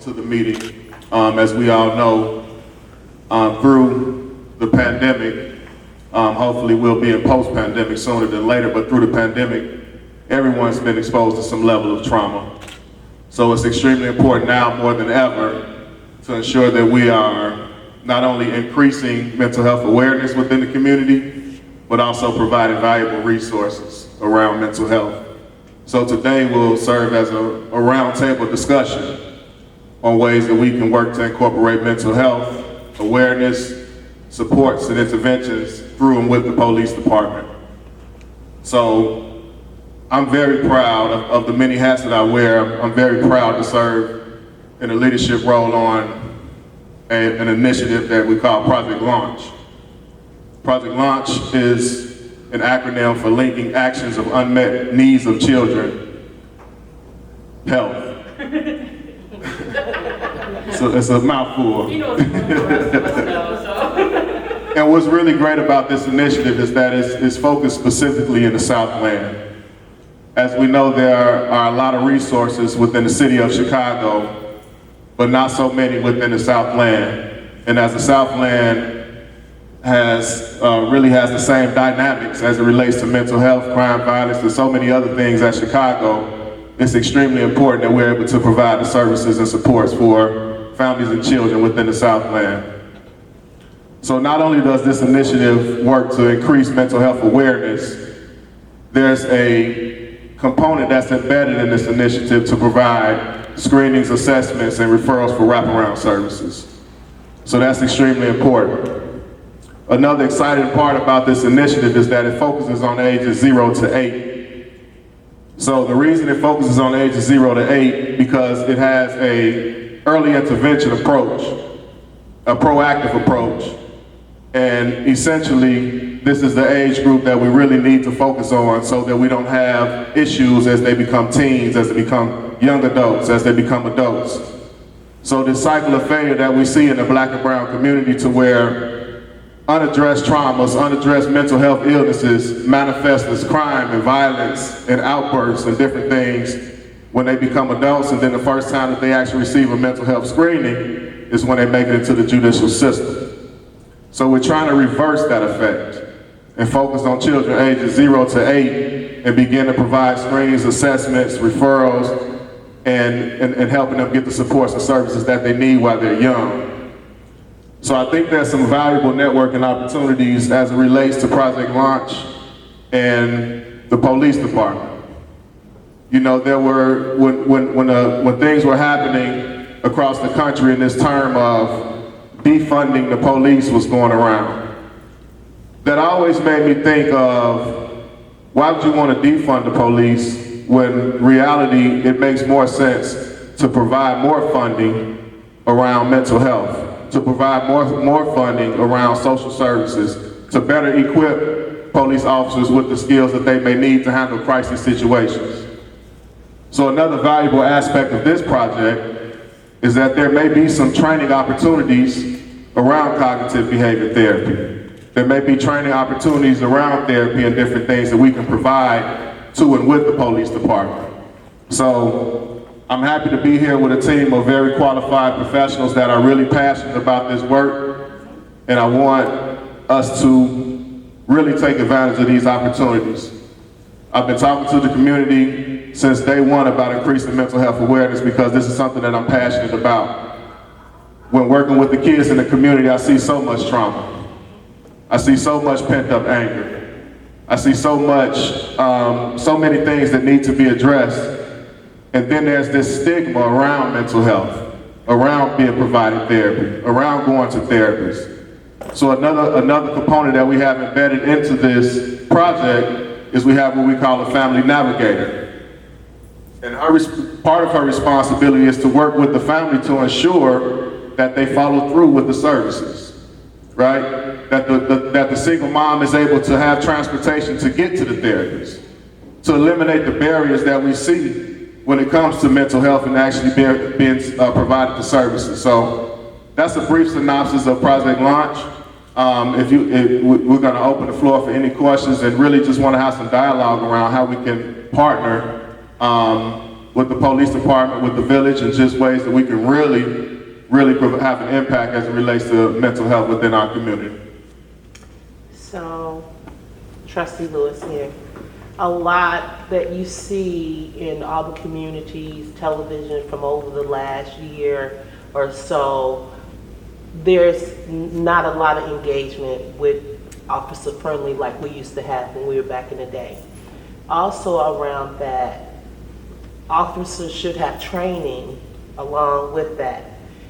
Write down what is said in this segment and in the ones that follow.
to the meeting. As we all know, through the pandemic, hopefully we'll be in post-pandemic sooner than later, but through the pandemic, everyone's been exposed to some level of trauma. So it's extremely important now more than ever to ensure that we are not only increasing mental health awareness within the community, but also providing valuable resources around mental health. So today will serve as a roundtable discussion on ways that we can work to incorporate mental health awareness, supports, and interventions through and with the police department. So I'm very proud of the many hats that I wear. I'm very proud to serve in a leadership role on an initiative that we call Project Launch. Project Launch is an acronym for linking actions of unmet needs of children, health. So it's a mouthful. And what's really great about this initiative is that it's focused specifically in the Southland. As we know, there are a lot of resources within the city of Chicago, but not so many within the Southland. And as the Southland really has the same dynamics as it relates to mental health, crime, violence, and so many other things as Chicago, it's extremely important that we're able to provide the services and supports for families and children within the Southland. So not only does this initiative work to increase mental health awareness, there's a component that's embedded in this initiative to provide screenings, assessments, and referrals for wraparound services. So that's extremely important. Another exciting part about this initiative is that it focuses on ages 0 to 8. So the reason it focuses on ages 0 to 8 because it has a early intervention approach, a proactive approach. And essentially, this is the age group that we really need to focus on so that we don't have issues as they become teens, as they become young adults, as they become adults. So this cycle of failure that we see in the Black and brown community to where unaddressed traumas, unaddressed mental health illnesses manifest as crime and violence and outbursts and different things when they become adults, and then the first time that they actually receive a mental health screening is when they make it into the judicial system. So we're trying to reverse that effect and focus on children ages 0 to 8 and begin to provide screenings, assessments, referrals, and helping them get the supports and services that they need while they're young. So I think there's some valuable networking opportunities as it relates to Project Launch and the police department. You know, there were, when things were happening across the country in this term of defunding the police was going around, that always made me think of, why would you want to defund the police when in reality it makes more sense to provide more funding around mental health, to provide more funding around social services, to better equip police officers with the skills that they may need to handle crisis situations. So another valuable aspect of this project is that there may be some training opportunities around cognitive behavior therapy. There may be training opportunities around therapy and different things that we can provide to and with the police department. So I'm happy to be here with a team of very qualified professionals that are really passionate about this work, and I want us to really take advantage of these opportunities. I've been talking to the community since day one about increasing mental health awareness because this is something that I'm passionate about. When working with the kids in the community, I see so much trauma. I see so much pent-up anger. I see so many things that need to be addressed. And then there's this stigma around mental health, around being provided therapy, around going to therapists. So another component that we have embedded into this project is we have what we call a family navigator. And part of her responsibility is to work with the family to ensure that they follow through with the services, right? That the single mom is able to have transportation to get to the therapist, to eliminate the barriers that we see when it comes to mental health and actually being provided the services. So that's a brief synopsis of Project Launch. We're gonna open the floor for any questions and really just wanna have some dialogue around how we can partner with the police department, with the village, and just ways that we can really have an impact as it relates to mental health within our community. So, Trustee Lewis here. A lot that you see in all the communities, television from over the last year or so, there's not a lot of engagement with officer friendly like we used to have when we were back in the day. Also around that, officers should have training along with that.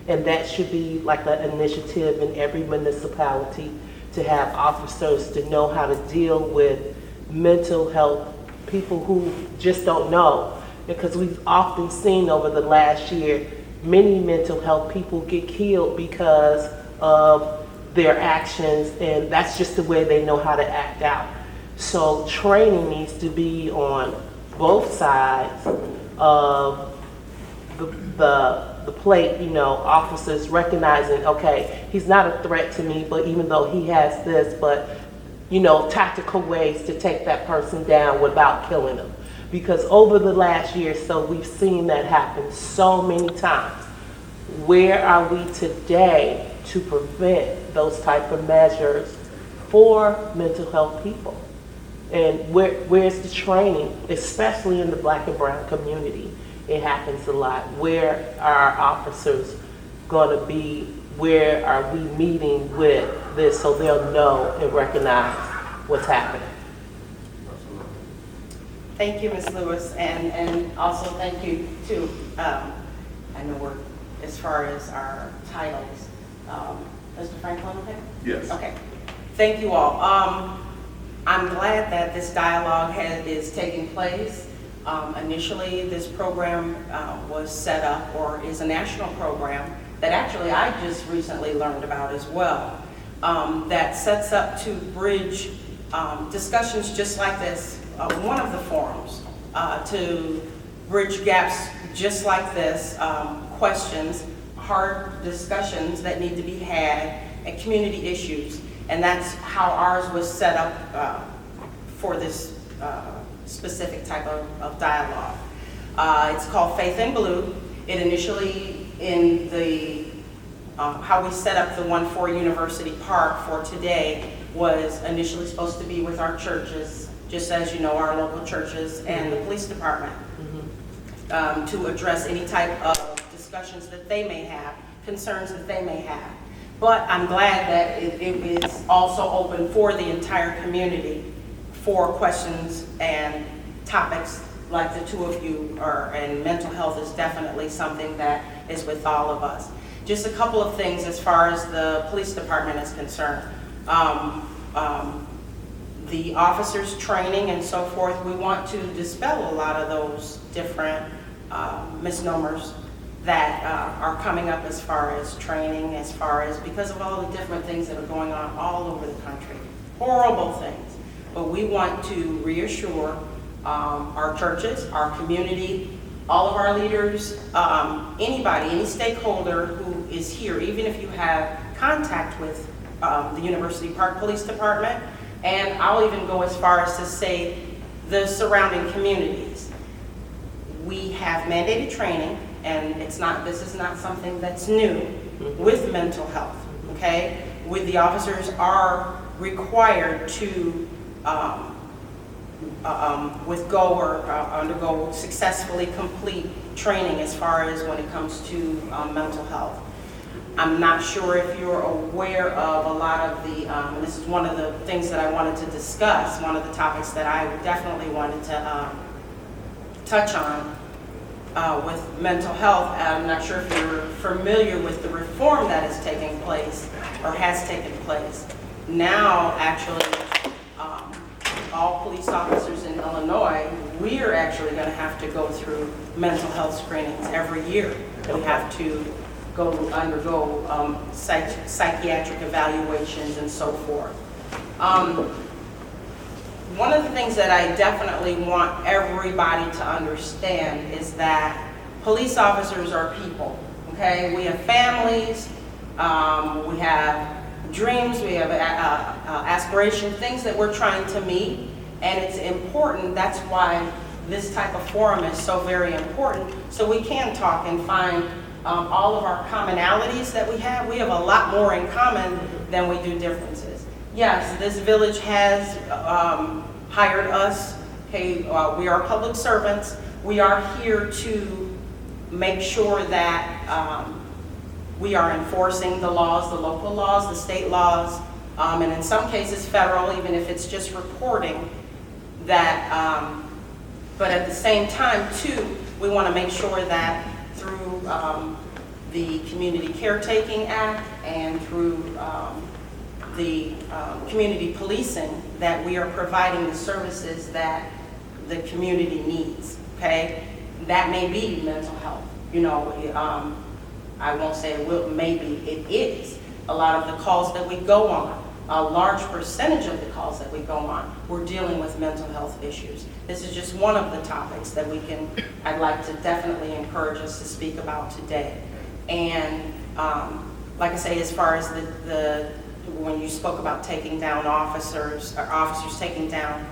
And that should be like an initiative in every municipality to have officers to know how to deal with mental health people who just don't know. Because we've often seen over the last year, many mental health people get killed because of their actions, and that's just the way they know how to act out. So training needs to be on both sides of the plate, you know, officers recognizing, okay, he's not a threat to me, but even though he has this, but, you know, tactical ways to take that person down without killing them. Because over the last year, so we've seen that happen so many times. Where are we today to prevent those type of measures for mental health people? And where's the training, especially in the Black and brown community? It happens a lot. Where are officers going to be? Where are we meeting with this so they'll know and recognize what's happening? Thank you, Ms. Lewis, and also thank you to, I know we're, as far as our titles, Mr. Franklin, okay? Yes. Okay. Thank you all. I'm glad that this dialogue is taking place. Initially, this program was set up, or is a national program that actually I just recently learned about as well, that sets up to bridge discussions just like this, one of the forums, to bridge gaps just like this, questions, hard discussions that need to be had, and community issues. And that's how ours was set up for this specific type of dialogue. It's called Faith in Blue. It initially, in the how we set up the one for University Park for today, was initially supposed to be with our churches, just as you know, our local churches and the police department, to address any type of discussions that they may have, concerns that they may have. But I'm glad that it is also open for the entire community for questions and topics like the two of you are, and mental health is definitely something that is with all of us. Just a couple of things as far as the police department is concerned. The officers training and so forth, we want to dispel a lot of those different misnomers that are coming up as far as training, as far as because of all the different things that are going on all over the country. Horrible things. But we want to reassure our churches, our community, all of our leaders, anybody, any stakeholder who is here, even if you have contact with the University Park Police Department, and I'll even go as far as to say the surrounding communities. We have mandated training, and this is not something that's new with mental health, okay? The officers are required to undergo successfully complete training as far as when it comes to mental health. I'm not sure if you're aware of a lot of the, and this is one of the things that I wanted to discuss, one of the topics that I definitely wanted to touch on with mental health. I'm not sure if you're familiar with the reform that is taking place or has taken place. Now, actually, all police officers in Illinois, we are actually going to have to go through mental health screenings every year. We have to undergo psychiatric evaluations and so forth. One of the things that I definitely want everybody to understand is that police officers are people, okay? We have families, we have dreams, we have aspirations, things that we're trying to meet, and it's important. That's why this type of forum is so very important, so we can talk and find all of our commonalities that we have. We have a lot more in common than we do differences. Yes, this village has hired us. Okay, we are public servants. We are here to make sure that we are enforcing the laws, the local laws, the state laws, and in some cases federal, even if it's just reporting that, but at the same time too, we want to make sure that through the Community Caretaking Act and through the community policing, that we are providing the services that the community needs, okay? That may be mental health, you know, I won't say it will, maybe it is. A lot of the calls that we go on, a large percentage of the calls that we go on, we're dealing with mental health issues. This is just one of the topics that I'd like to definitely encourage us to speak about today. And like I say, as far as when you spoke about taking down officers, or officers taking down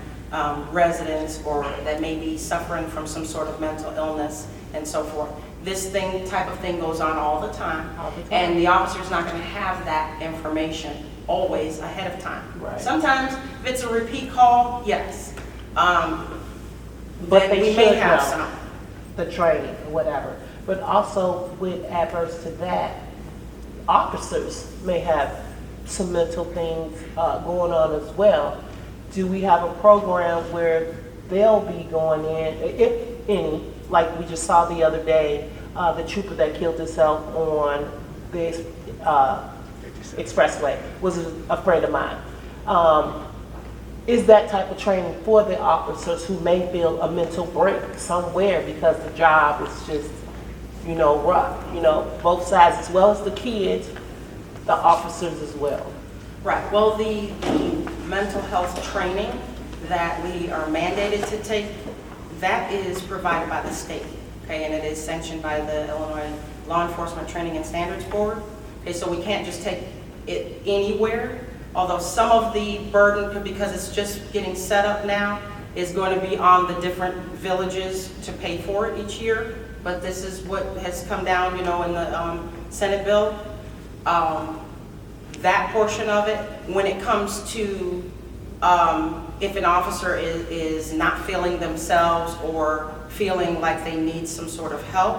residents or that may be suffering from some sort of mental illness and so forth. This type of thing goes on all the time. And the officer's not going to have that information always ahead of time. Right. Sometimes if it's a repeat call, yes. But Then they we should may have know some. the training or whatever. But also with adverse to that, officers may have some mental things going on as well. Do we have a program where they'll be going in, if any, like we just saw the other day, the trooper that killed himself on the expressway was a friend of mine. Is that type of training for the officers who may feel a mental break somewhere because the job is just, you know, rough, you know, both sides, as well as the kids, the officers as well? Right, well, the mental health training that we are mandated to take, that is provided by the state, okay, and it is sanctioned by the Illinois Law Enforcement Training and Standards Board. Okay, so we can't just take it anywhere, although some of the burden, because it's just getting set up now, is going to be on the different villages to pay for it each year, but this is what has come down, you know, in the Senate bill. That portion of it, when it comes to if an officer is not feeling themselves or feeling like they need some sort of help,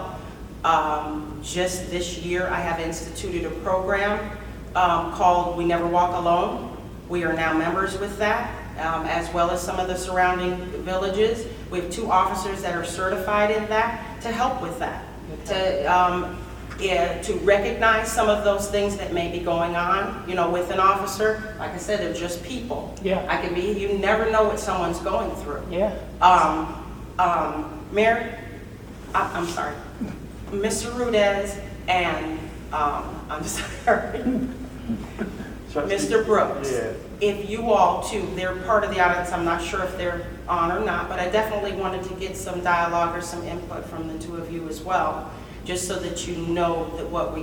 just this year I have instituted a program called We Never Walk Alone. We are now members with that, as well as some of the surrounding villages. We have 2 officers that are certified in that to help with that, to recognize some of those things that may be going on, you know, with an officer. Like I said, they're just people. Yeah. You never know what someone's going through. Yeah. Mary, I'm sorry, Mr. Rudez and, I'm sorry, Mr. Brooks. Yeah. If you all too, they're part of the audience, I'm not sure if they're on or not, but I definitely wanted to get some dialogue or some input from the 2 of you as well, just so that you know that what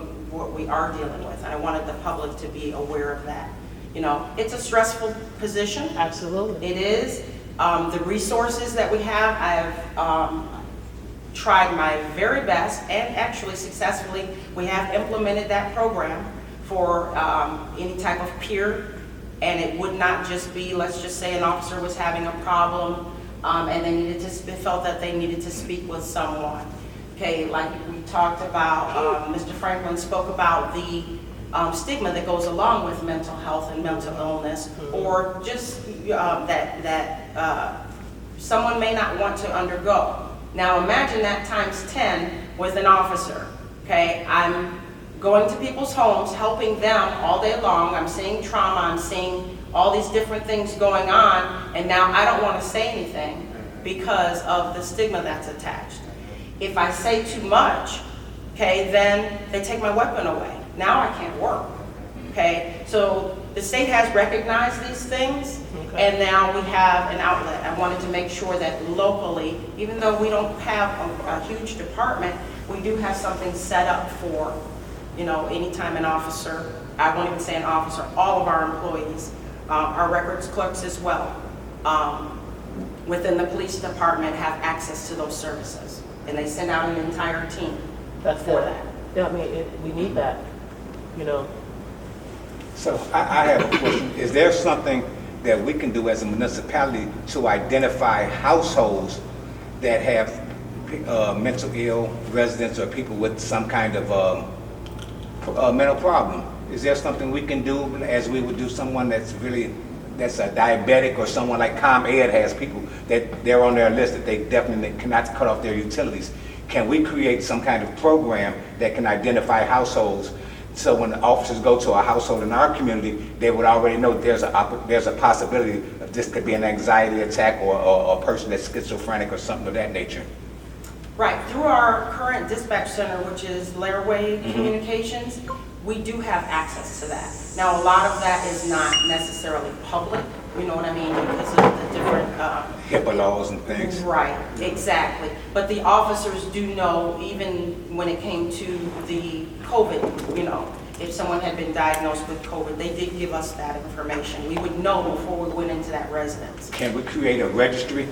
we are dealing with. And I wanted the public to be aware of that. You know, it's a stressful position. Absolutely. It is. The resources that we have, I have tried my very best, and actually successfully, we have implemented that program for any type of peer. And it would not just be, let's just say an officer was having a problem and they felt that they needed to speak with someone. Okay, like we talked about, Mr. Franklin spoke about the stigma that goes along with mental health and mental illness, or just that someone may not want to undergo. Now imagine that times 10 with an officer, okay? I'm going to people's homes, helping them all day long. I'm seeing trauma, I'm seeing all these different things going on, and now I don't want to say anything because of the stigma that's attached. If I say too much, okay, then they take my weapon away. Now I can't work, okay? So the state has recognized these things, and now we have an outlet. I wanted to make sure that locally, even though we don't have a huge department, we do have something set up for, you know, anytime an officer, I won't even say an officer, all of our employees, our records clerks as well, within the police department have access to those services. And they send out an entire team That's for it. that. Yeah, I mean, we need that, you know. So I have a question. Is there something that we can do as a municipality to identify households that have mental ill residents or people with some kind of mental problem? Is there something we can do as we would do someone that's a diabetic, or someone like ComEd has people that they're on their list that they definitely cannot cut off their utilities? Can we create some kind of program that can identify households, so when the officers go to a household in our community, they would already know there's a possibility of this could be an anxiety attack or a person that's schizophrenic or something of that nature? Right, through our current dispatch center, which is Lairway Communications, we do have access to that. Now, a lot of that is not necessarily public, you know what I mean, because of the different... HIPAA laws and things. Right, exactly. But the officers do know, even when it came to the COVID, you know, if someone had been diagnosed with COVID, they did give us that information. We would know before we went into that residence. Can we create a registry?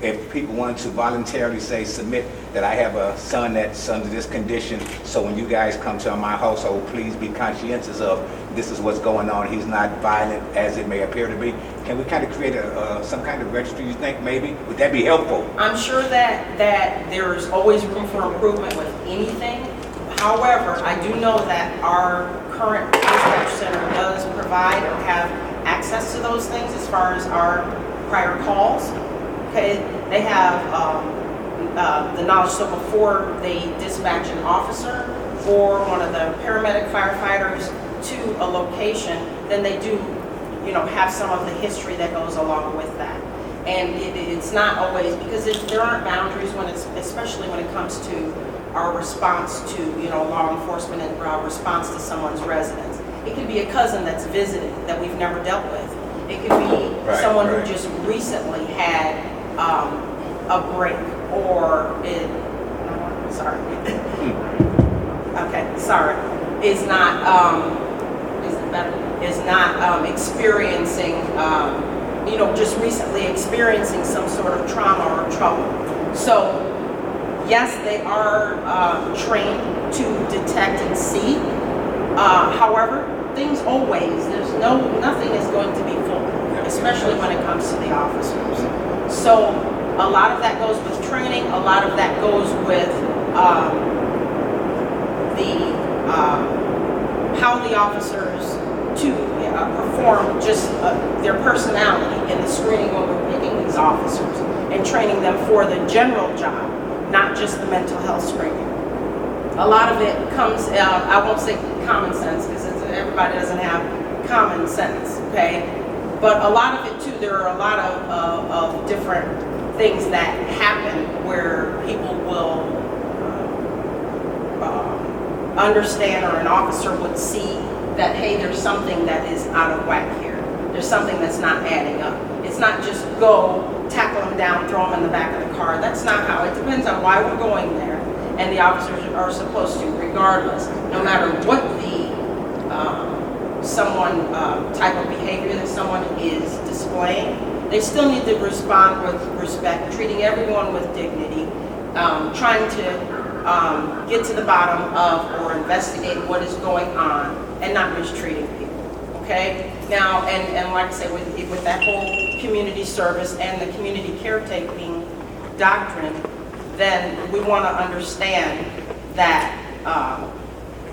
If people wanted to voluntarily submit that I have a son that's under this condition, so when you guys come to my household, please be conscientious of this is what's going on. He's not violent as it may appear to be. Can we kind of create some kind of registry, you think, maybe? Would that be helpful? I'm sure that there's always room for improvement with anything. However, I do know that our current dispatch center does provide or have access to those things as far as our prior calls. Okay, they have the knowledge, so before they dispatch an officer or one of the paramedic firefighters to a location, then they do, you know, have some of the history that goes along with that. And it's not always, because there aren't boundaries when especially when it comes to our response to, you know, law enforcement and our response to someone's residence. It could be a cousin that's visiting that we've never dealt with. It could be someone who just recently had a break, or is not experiencing, you know, just recently experiencing some sort of trauma or trouble. So yes, they are trained to detect and see. However, things always, nothing is going to be full, especially when it comes to the officers. So a lot of that goes with training, a lot of that goes with how the officers to perform just their personality in the screening when we're picking these officers and training them for the general job, not just the mental health screening. A lot of it comes, I won't say common sense, because everybody doesn't have common sense, okay? But a lot of it too, there are a lot of different things that happen where people will understand, or an officer would see that, hey, there's something that is out of whack here. There's something that's not adding up. It's not just go, tackle them down, throw them in the back of the car. That's not how. It depends on why we're going there. And the officers are supposed to, regardless, no matter what the type of behavior that someone is displaying, they still need to respond with respect, treating everyone with dignity, trying to get to the bottom of or investigate what is going on and not mistreating people, okay? Now, and like I say, with that whole community service and the community caretaking doctrine, then we want to understand that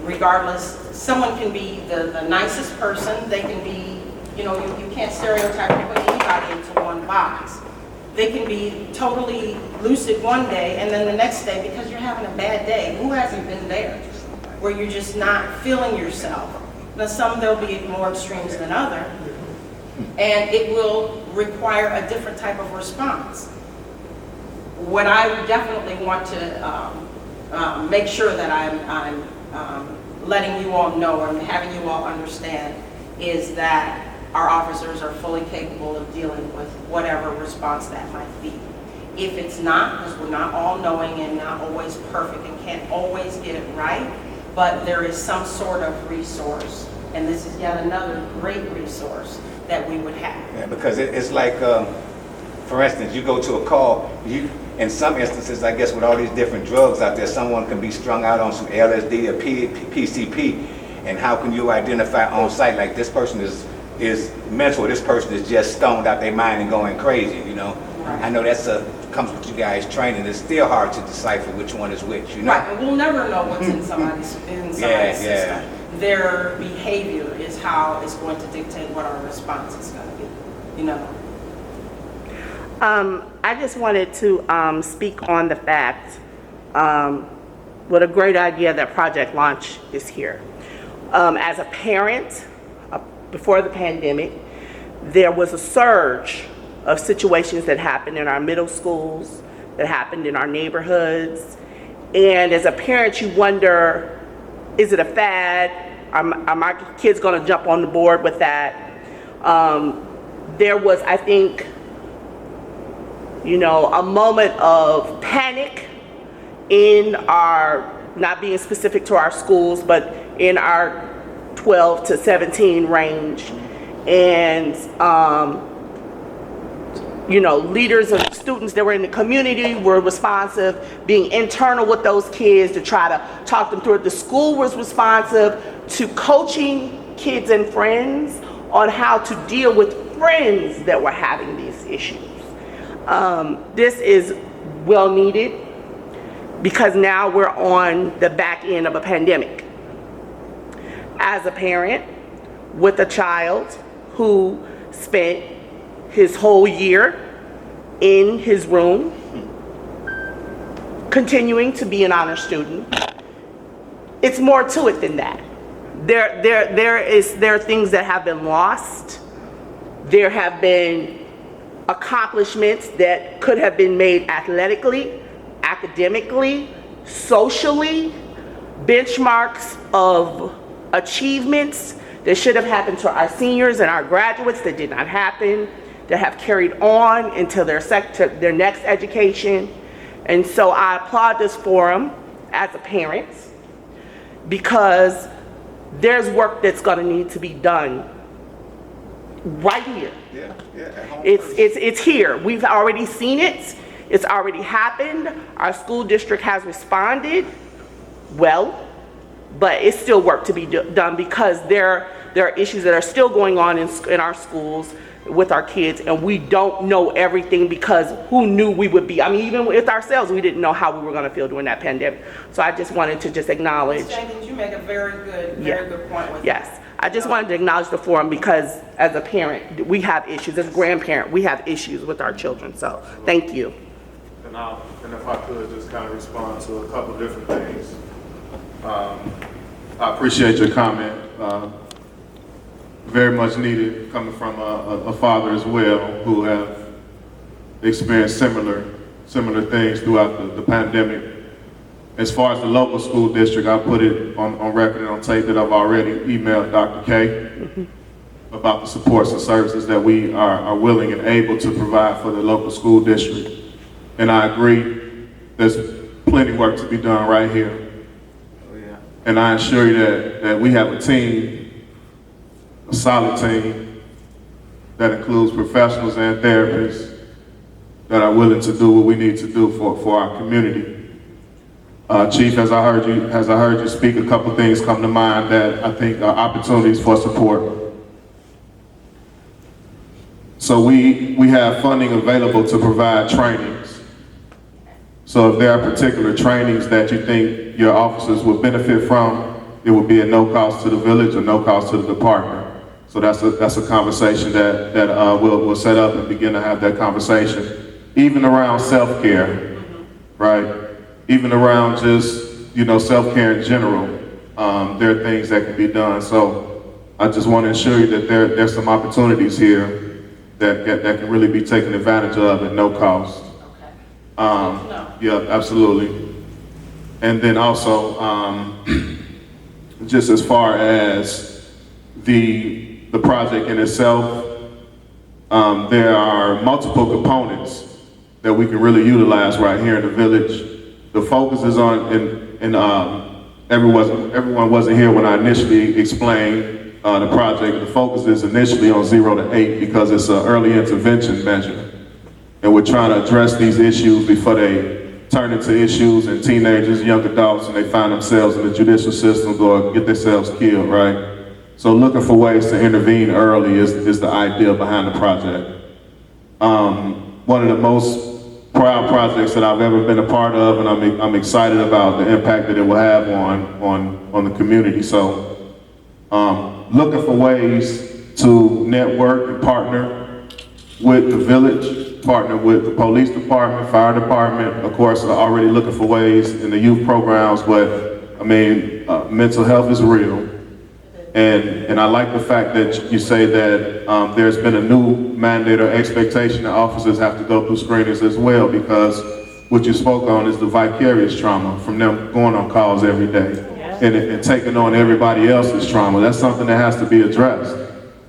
regardless, someone can be the nicest person, they can be, you know, you can't stereotype or put anybody into one box. They can be totally lucid one day, and then the next day, because you're having a bad day, who hasn't been there? Where you're just not feeling yourself. Now, some there'll be more extremes than others, and it will require a different type of response. What I definitely want to make sure that I'm letting you all know and having you all understand is that our officers are fully capable of dealing with whatever response that might be. If it's not, because we're not all knowing and not always perfect and can't always get it right, but there is some sort of resource, and this is yet another great resource that we would have. Yeah, because it's like for instance, you go to a call, in some instances, I guess with all these different drugs out there, someone can be strung out on some LSD or PCP, and how can you identify on site, like this person is mental, this person is just stoned out their mind and going crazy, you know? Right. I know comes with you guys training. It's still hard to decipher which one is which, you know? Right, and we'll never know what's in somebody's system. Their behavior is how it's going to dictate what our response is going to be, you know? I just wanted to speak on the fact, what a great idea that Project Launch is here. As a parent, before the pandemic, there was a surge of situations that happened in our middle schools, that happened in our neighborhoods. And as a parent, you wonder, is it a fad? Are my kids gonna jump on the board with that? There was, I think, you know, a moment of panic in our, not being specific to our schools, but in our 12 to 17 range. And, you know, leaders and students that were in the community were responsive, being internal with those kids to try to talk them through it. The school was responsive to coaching kids and friends on how to deal with friends that were having these issues. This is well needed because now we're on the back end of a pandemic. As a parent with a child who spent his whole year in his room, continuing to be an honor student, it's more to it than that. There are things that have been lost. There have been accomplishments that could have been made athletically, academically, socially, benchmarks of achievements that should have happened to our seniors and our graduates that did not happen, that have carried on into their next education. And so I applaud this forum as a parent because there's work that's going to need to be done right here. At home. It's here. We've already seen it. It's already happened. Our school district has responded well, but it's still work to be done because there are issues that are still going on in our schools with our kids, and we don't know everything because who knew we would be? I mean, even with ourselves, we didn't know how we were going to feel during that pandemic. So I just wanted to just acknowledge. Ms. Jenkins, you make a very good point with Yes. that. I just wanted to acknowledge the forum because as a parent, we have issues. As a grandparent, we have issues with our children. So thank you. And if I could just kind of respond to a couple different things. I appreciate your comment. Very much needed coming from a father as well who have experienced similar things throughout the pandemic. As far as the local school district, I put it on record and on tape that I've already emailed Dr. K about the supports and services that we are willing and able to provide for the local school district. And I agree, there's plenty of work to be done right here. And I assure you that we have a team, a solid team, that includes professionals and therapists that are willing to do what we need to do for our community. Chief, as I heard you speak, a couple things come to mind that I think are opportunities for support. So we have funding available to provide trainings. So if there are particular trainings that you think your officers would benefit from, it would be at no cost to the village or no cost to the department. So that's a conversation that we'll set up and begin to have that conversation, even around self-care, right? Even around just, self-care in general. There are things that can be done. So I just want to assure you that there's some opportunities here that can really be taken advantage of at no cost. Yeah, absolutely. And then also, just as far as the project in itself, there are multiple components that we can really utilize right here in the village. The focus is on, everyone wasn't here when I initially explained the project. The focus is initially on 0 to 8 because it's an early intervention measure. and we're trying to address these issues before they turn into issues in teenagers, young adults, and they find themselves in the judicial system or get themselves killed, right? So looking for ways to intervene early is the idea behind the project. One of the most proud projects that I've ever been a part of, and I'm excited about the impact that it will have on the community. So looking for ways to network and partner with the village, partner with the police department, fire department. Of course, already looking for ways in the youth programs, but I mean, mental health is real. And I like the fact that you say that there's been a new mandate or expectation that officers have to go through screenings as well, because what you spoke on is the vicarious trauma from them going on calls every day and taking on everybody else's trauma. That's something that has to be addressed.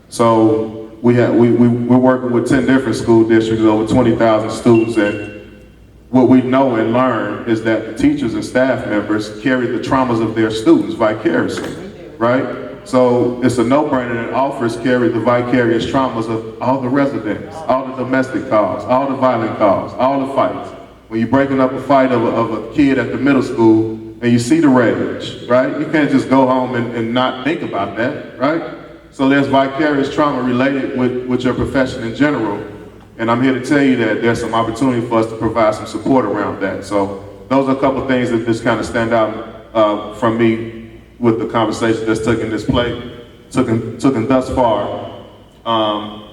So we're working with 10 different school districts, over 20,000 students, and what we know and learn is that the teachers and staff members carry the traumas of their students vicariously, right? So it's a no-brainer that officers carry the vicarious traumas of all the residents, all the domestic calls, all the violent calls, all the fights. When you're breaking up a fight of a kid at the middle school and you see the rage, right? You can't just go home and not think about that, right? So there's vicarious trauma related with your profession in general. And I'm here to tell you that there's some opportunity for us to provide some support around that. So those are a couple of things that just kind of stand out from me with the conversation that's taken thus far.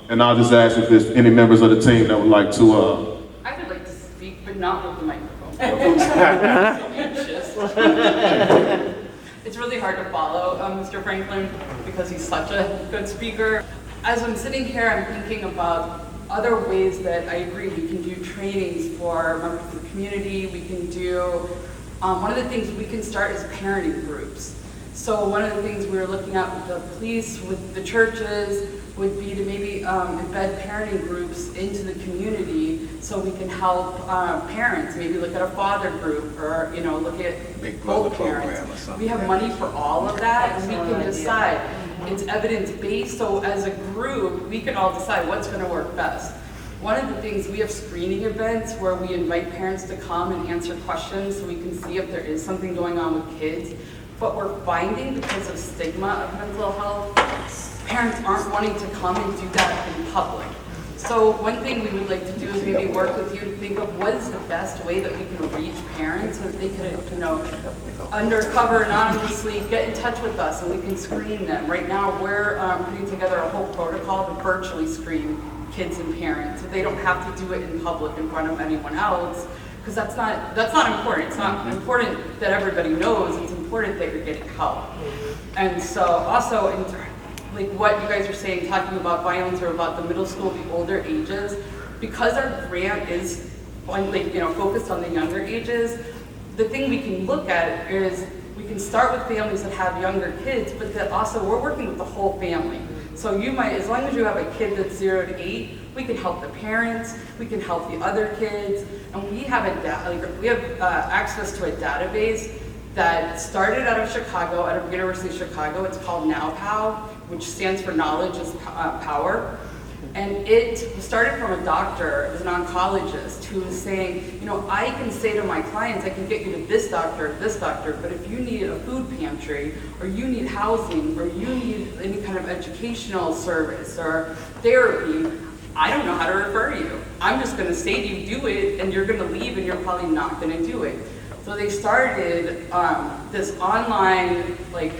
And I'll just ask if there's any members of the team that would like to. I would like to speak, but not with the microphone. It's really hard to follow Mr. Franklin because he's such a good speaker. As I'm sitting here, I'm thinking about other ways that I agree we can do trainings for members of the community. We can do, one of the things we can start is parenting groups. So one of the things we were looking at with the police, with the churches, would be to maybe embed parenting groups into the community so we can help parents, maybe look at a father group or, you know, look at Big Brother both program or parents. something. We have money for all of that and we can decide. It's evidence-based, so as a group, we can all decide what's gonna work best. One of the things, we have screening events where we invite parents to come and answer questions so we can see if there is something going on with kids. But we're finding, because of stigma of mental health, parents aren't wanting to come and do that in public. So one thing we would like to do is maybe work with you to think of what is the best way that we can reach parents so that they can, you know, undercover, anonymously get in touch with us and we can screen them. Right now, we're putting together a whole protocol to virtually screen kids and parents so they don't have to do it in public in front of anyone else. Because that's not important. It's not important that everybody knows. It's important that you're getting help. And so also, like what you guys are saying, talking about violence or about the middle school, the older ages, because our grant is focused on the younger ages, the thing we can look at is we can start with families that have younger kids, but that also we're working with the whole family. So you might, as long as you have a kid that's 0 to 8, we can help the parents, we can help the other kids, and we have access to a database that started out of Chicago, out of University of Chicago. It's called NowPow, which stands for Knowledge is Power. And it started from a doctor, as an oncologist, who was saying, you know, I can say to my clients, I can get you to this doctor, but if you need a food pantry, or you need housing, or you need any kind of educational service or therapy, I don't know how to refer you. I'm just gonna say to you, do it, and you're gonna leave and you're probably not gonna do it. So they started this online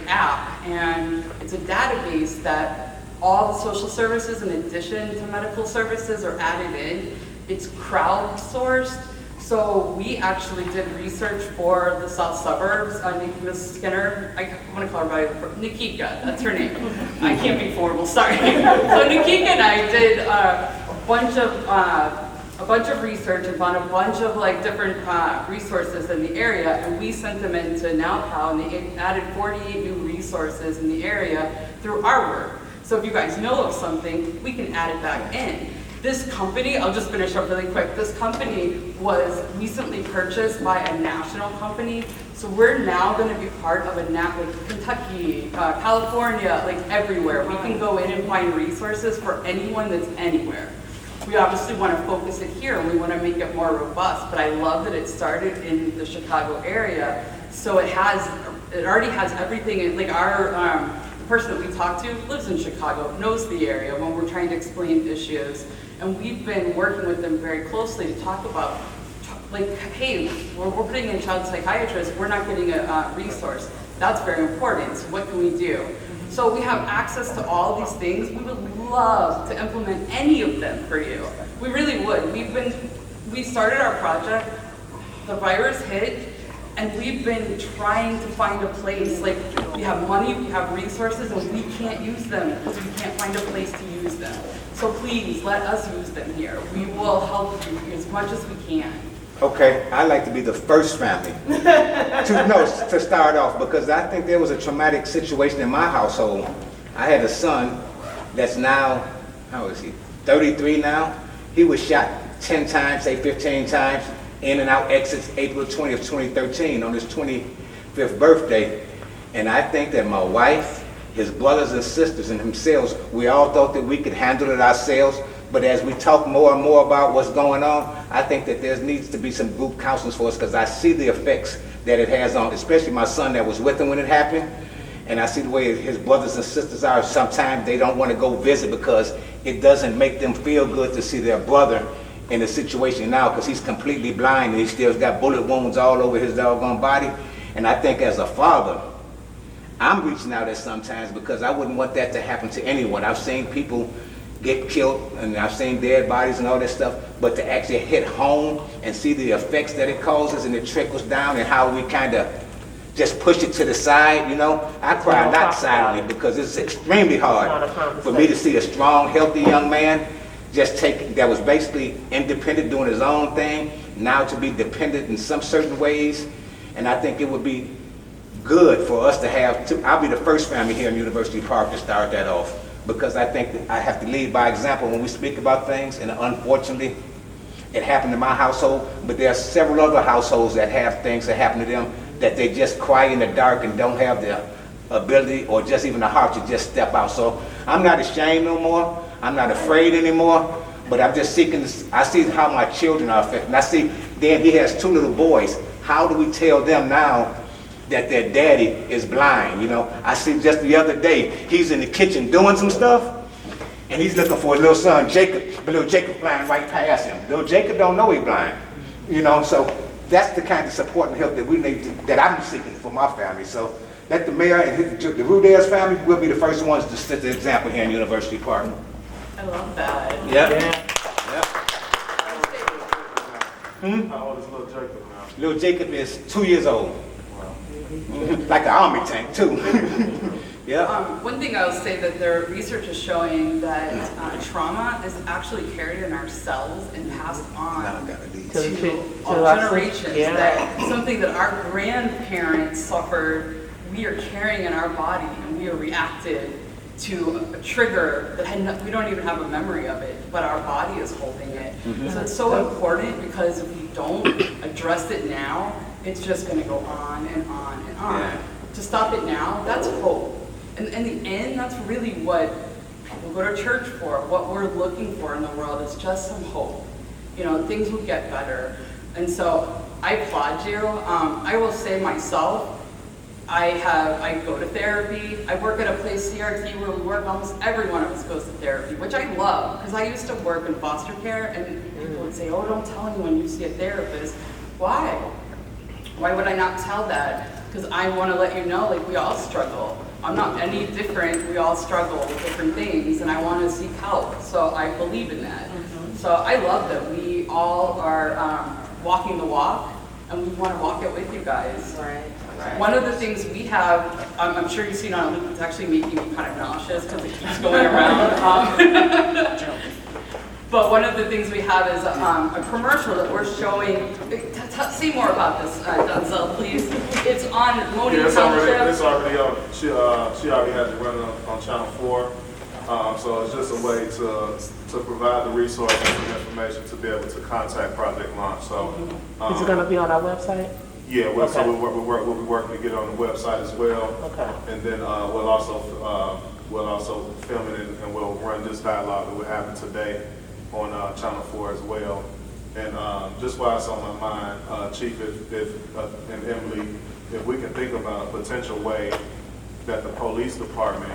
app, and it's a database that all the social services, in addition to medical services, are added in. It's crowdsourced. So we actually did research for the south suburbs. Ms. Skinner, I want to call her by Nikika, that's her name. I can't be formal, sorry. So Nikika and I did a bunch of research and found a bunch of different resources in the area, and we sent them into NowPow, and they added 48 new resources in the area through our work. So if you guys know of something, we can add it back in. This company, I'll just finish up really quick. This company was recently purchased by a national company. So we're now gonna be part of a Kentucky, California, everywhere. We can go in and find resources for anyone that's anywhere. We obviously want to focus it here and we want to make it more robust, but I love that it started in the Chicago area. So it already has everything, like the person that we talked to lives in Chicago, knows the area when we're trying to explain issues. And we've been working with them very closely to talk about, like, hey, we're putting in child psychiatrists, we're not getting a resource. That's very important, so what can we do? So we have access to all these things. We would love to implement any of them for you. We really would. We started our project, the virus hit, and we've been trying to find a place. Like, we have money, we have resources, and we can't use them because we can't find a place to use them. So please, let us use them here. We will help you as much as we can. Okay, I'd like to be the first family to start off, because I think there was a traumatic situation in my household. I had a son that's now, how is he, 33 now. He was shot 10 times, say 15 times, in and out exits April 20th, 2013 on his 25th birthday. And I think that my wife, his brothers and sisters and themselves, we all thought that we could handle it ourselves. But as we talk more and more about what's going on, I think that there needs to be some group counselors for us, because I see the effects that it has on, especially my son that was with him when it happened. And I see the way his brothers and sisters are. Sometimes they don't want to go visit because it doesn't make them feel good to see their brother in a situation now, because he's completely blind and he still got bullet wounds all over his doggone body. And I think as a father, I'm reaching out at sometimes because I wouldn't want that to happen to anyone. I've seen people get killed and I've seen dead bodies and all that stuff, but to actually hit home and see the effects that it causes and it trickles down and how we kind of just push it to the side, you know. I cry not silently because it's extremely hard for me to see a strong, healthy young man that was basically independent, doing his own thing, now to be dependent in some certain ways. And I think it would be good for us to I'll be the first family here in University Park to start that off, because I think that I have to lead by example when we speak about things. And unfortunately, it happened in my household, but there are several other households that have things that happen to them that they just cry in the dark and don't have the ability or just even the heart to just step out. So I'm not ashamed no more. I'm not afraid anymore, but I'm just seeking I see how my children are affected. And I see then he has 2 little boys. How do we tell them now that their daddy is blind? You know, I see just the other day, he's in the kitchen doing some stuff, and he's looking for his little son, Jacob. But little Jacob flying right past him. Little Jacob don't know he's blind. You know, so that's the kind of support and help that we need, that I'm seeking for my family. So let the mayor and the Rudez family will be the first ones to set the example here in University Park. I love that. Yeah. How old is little Jacob now? Little Jacob is 2 years old. Like an army tank, too. Yeah. One thing I will say that the research is showing that trauma is actually carried in our cells and passed on to all generations. Yeah. That something that our grandparents suffered, we are carrying in our body, and we are reactive to a trigger that we don't even have a memory of it, but our body is holding it. So it's so important, because if we don't address it now, it's just going to go on and on and on. Yeah. To stop it now, that's hope. And in the end, that's really what people go to church for. What we're looking for in the world is just some hope. You know, things will get better. And so I applaud you. I will say myself, I go to therapy. I work at a place, CRT, where we work, almost every one of us goes to therapy, which I love, because I used to work in foster care, and people would say, oh, don't tell anyone you see a therapist. Why? Why would I not tell that? Because I want to let you know, like, we all struggle. I'm not any different. We all struggle with different things, and I want to seek help. So I believe in that. So I love that we all are walking the walk, and we want to walk it with you guys. Right. One of the things we have, I'm sure you've seen on a loop, it's actually making me kind of nauseous because it keeps going around. But one of the things we have is a commercial that we're showing. Say more about this, Denzel, please. It's on Moni Township. It's already up. She already has it running on Channel 4. So it's just a way to provide the resources and information to be able to contact Project Launch. So Is it going to be on our website? yeah, Okay. so we'll be working to get on the website as well. Okay. And then we'll also film it and we'll run this dialogue that we're having today on Channel 4 as well. And just while it's on my mind, Chief, and Emily, if we can think about a potential way that the police department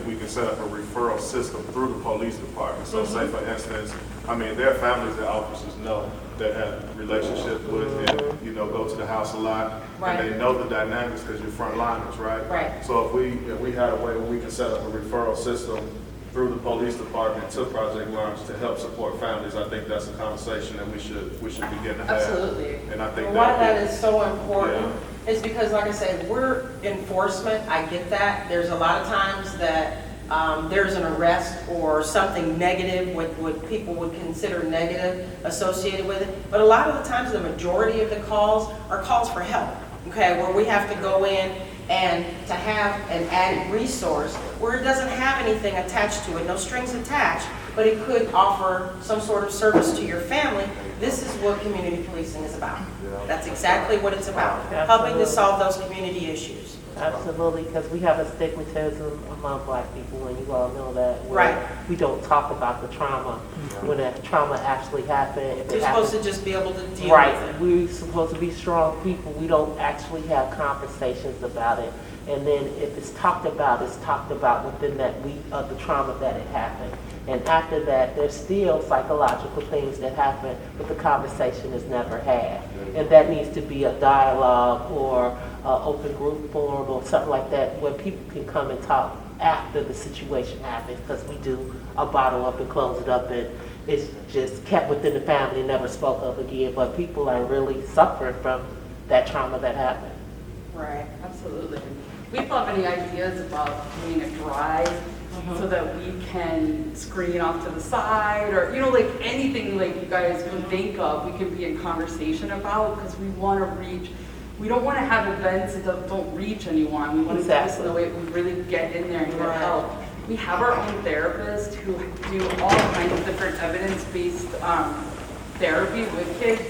we can set up a referral system through the police department. So say for instance, I mean, there are families that officers know that have relationships with and, you know, go to the house a lot. Right. And they know the dynamics because you're frontliners, right? Right. So if we had a way where we can set up a referral system through the police department to Project Launch to help support families, I think that's a conversation that we should begin to have. Absolutely. And I think Why that is so important Yeah. is because, like I said, we're enforcement. I get that. There's a lot of times that there's an arrest or something negative, what people would consider negative associated with it. But a lot of the times, the majority of the calls are calls for help, okay, where we have to go in and to have an added resource where it doesn't have anything attached to it, no strings attached, but it could offer some sort of service to your family. This is what community policing is about. That's exactly what it's about, helping to solve those community issues. Absolutely, because we have a stigmatism among Black people, and you all know that. where Right. We don't talk about the trauma when that trauma actually happened. if it You're supposed happened- to just be able to deal Right, with it. we're supposed to be strong people. We don't actually have conversations about it. And then if it's talked about within that week of the trauma that it happened. And after that, there's still psychological things that happen, but the conversation is never had. And that needs to be a dialogue or an open group forum or something like that where people can come and talk after the situation happens, because we do a bottle up and close it up and it's just kept within the family and never spoke of again. But people are really suffering from that trauma that happened. Right. Absolutely. We thought of any ideas about doing a drive so that we can screen off to the side, or, you know, like anything like you guys can think of, we can be in conversation about, because we want to reach, we don't want to have events that don't reach anyone. We want to do this in a way we really get in there and get Right. help. We have our own therapists who do all kinds of different evidence-based therapy with kids.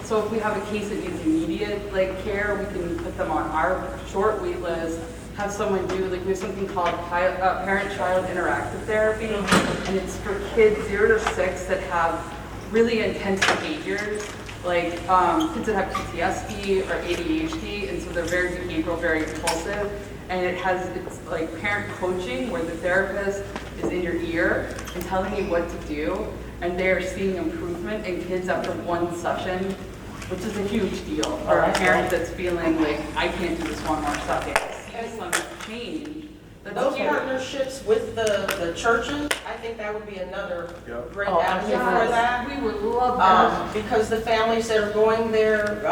So if we have a case that needs immediate care, we can put them on our short wait list, have someone do, we have something called parent-child interactive therapy, and it's for kids 0 to 6 that have really intense behaviors, like kids that have PTSD or ADHD, and so they're very behavioral, very impulsive, and it's like parent coaching where the therapist is in your ear and telling you what to do, and they're seeing improvement in kids after one session, which is a huge deal for a parent that's feeling like, I can't do this one more second. See some change. Those partnerships with the churches, I think that would be another great avenue for that. We would love that. Because the families that are going there,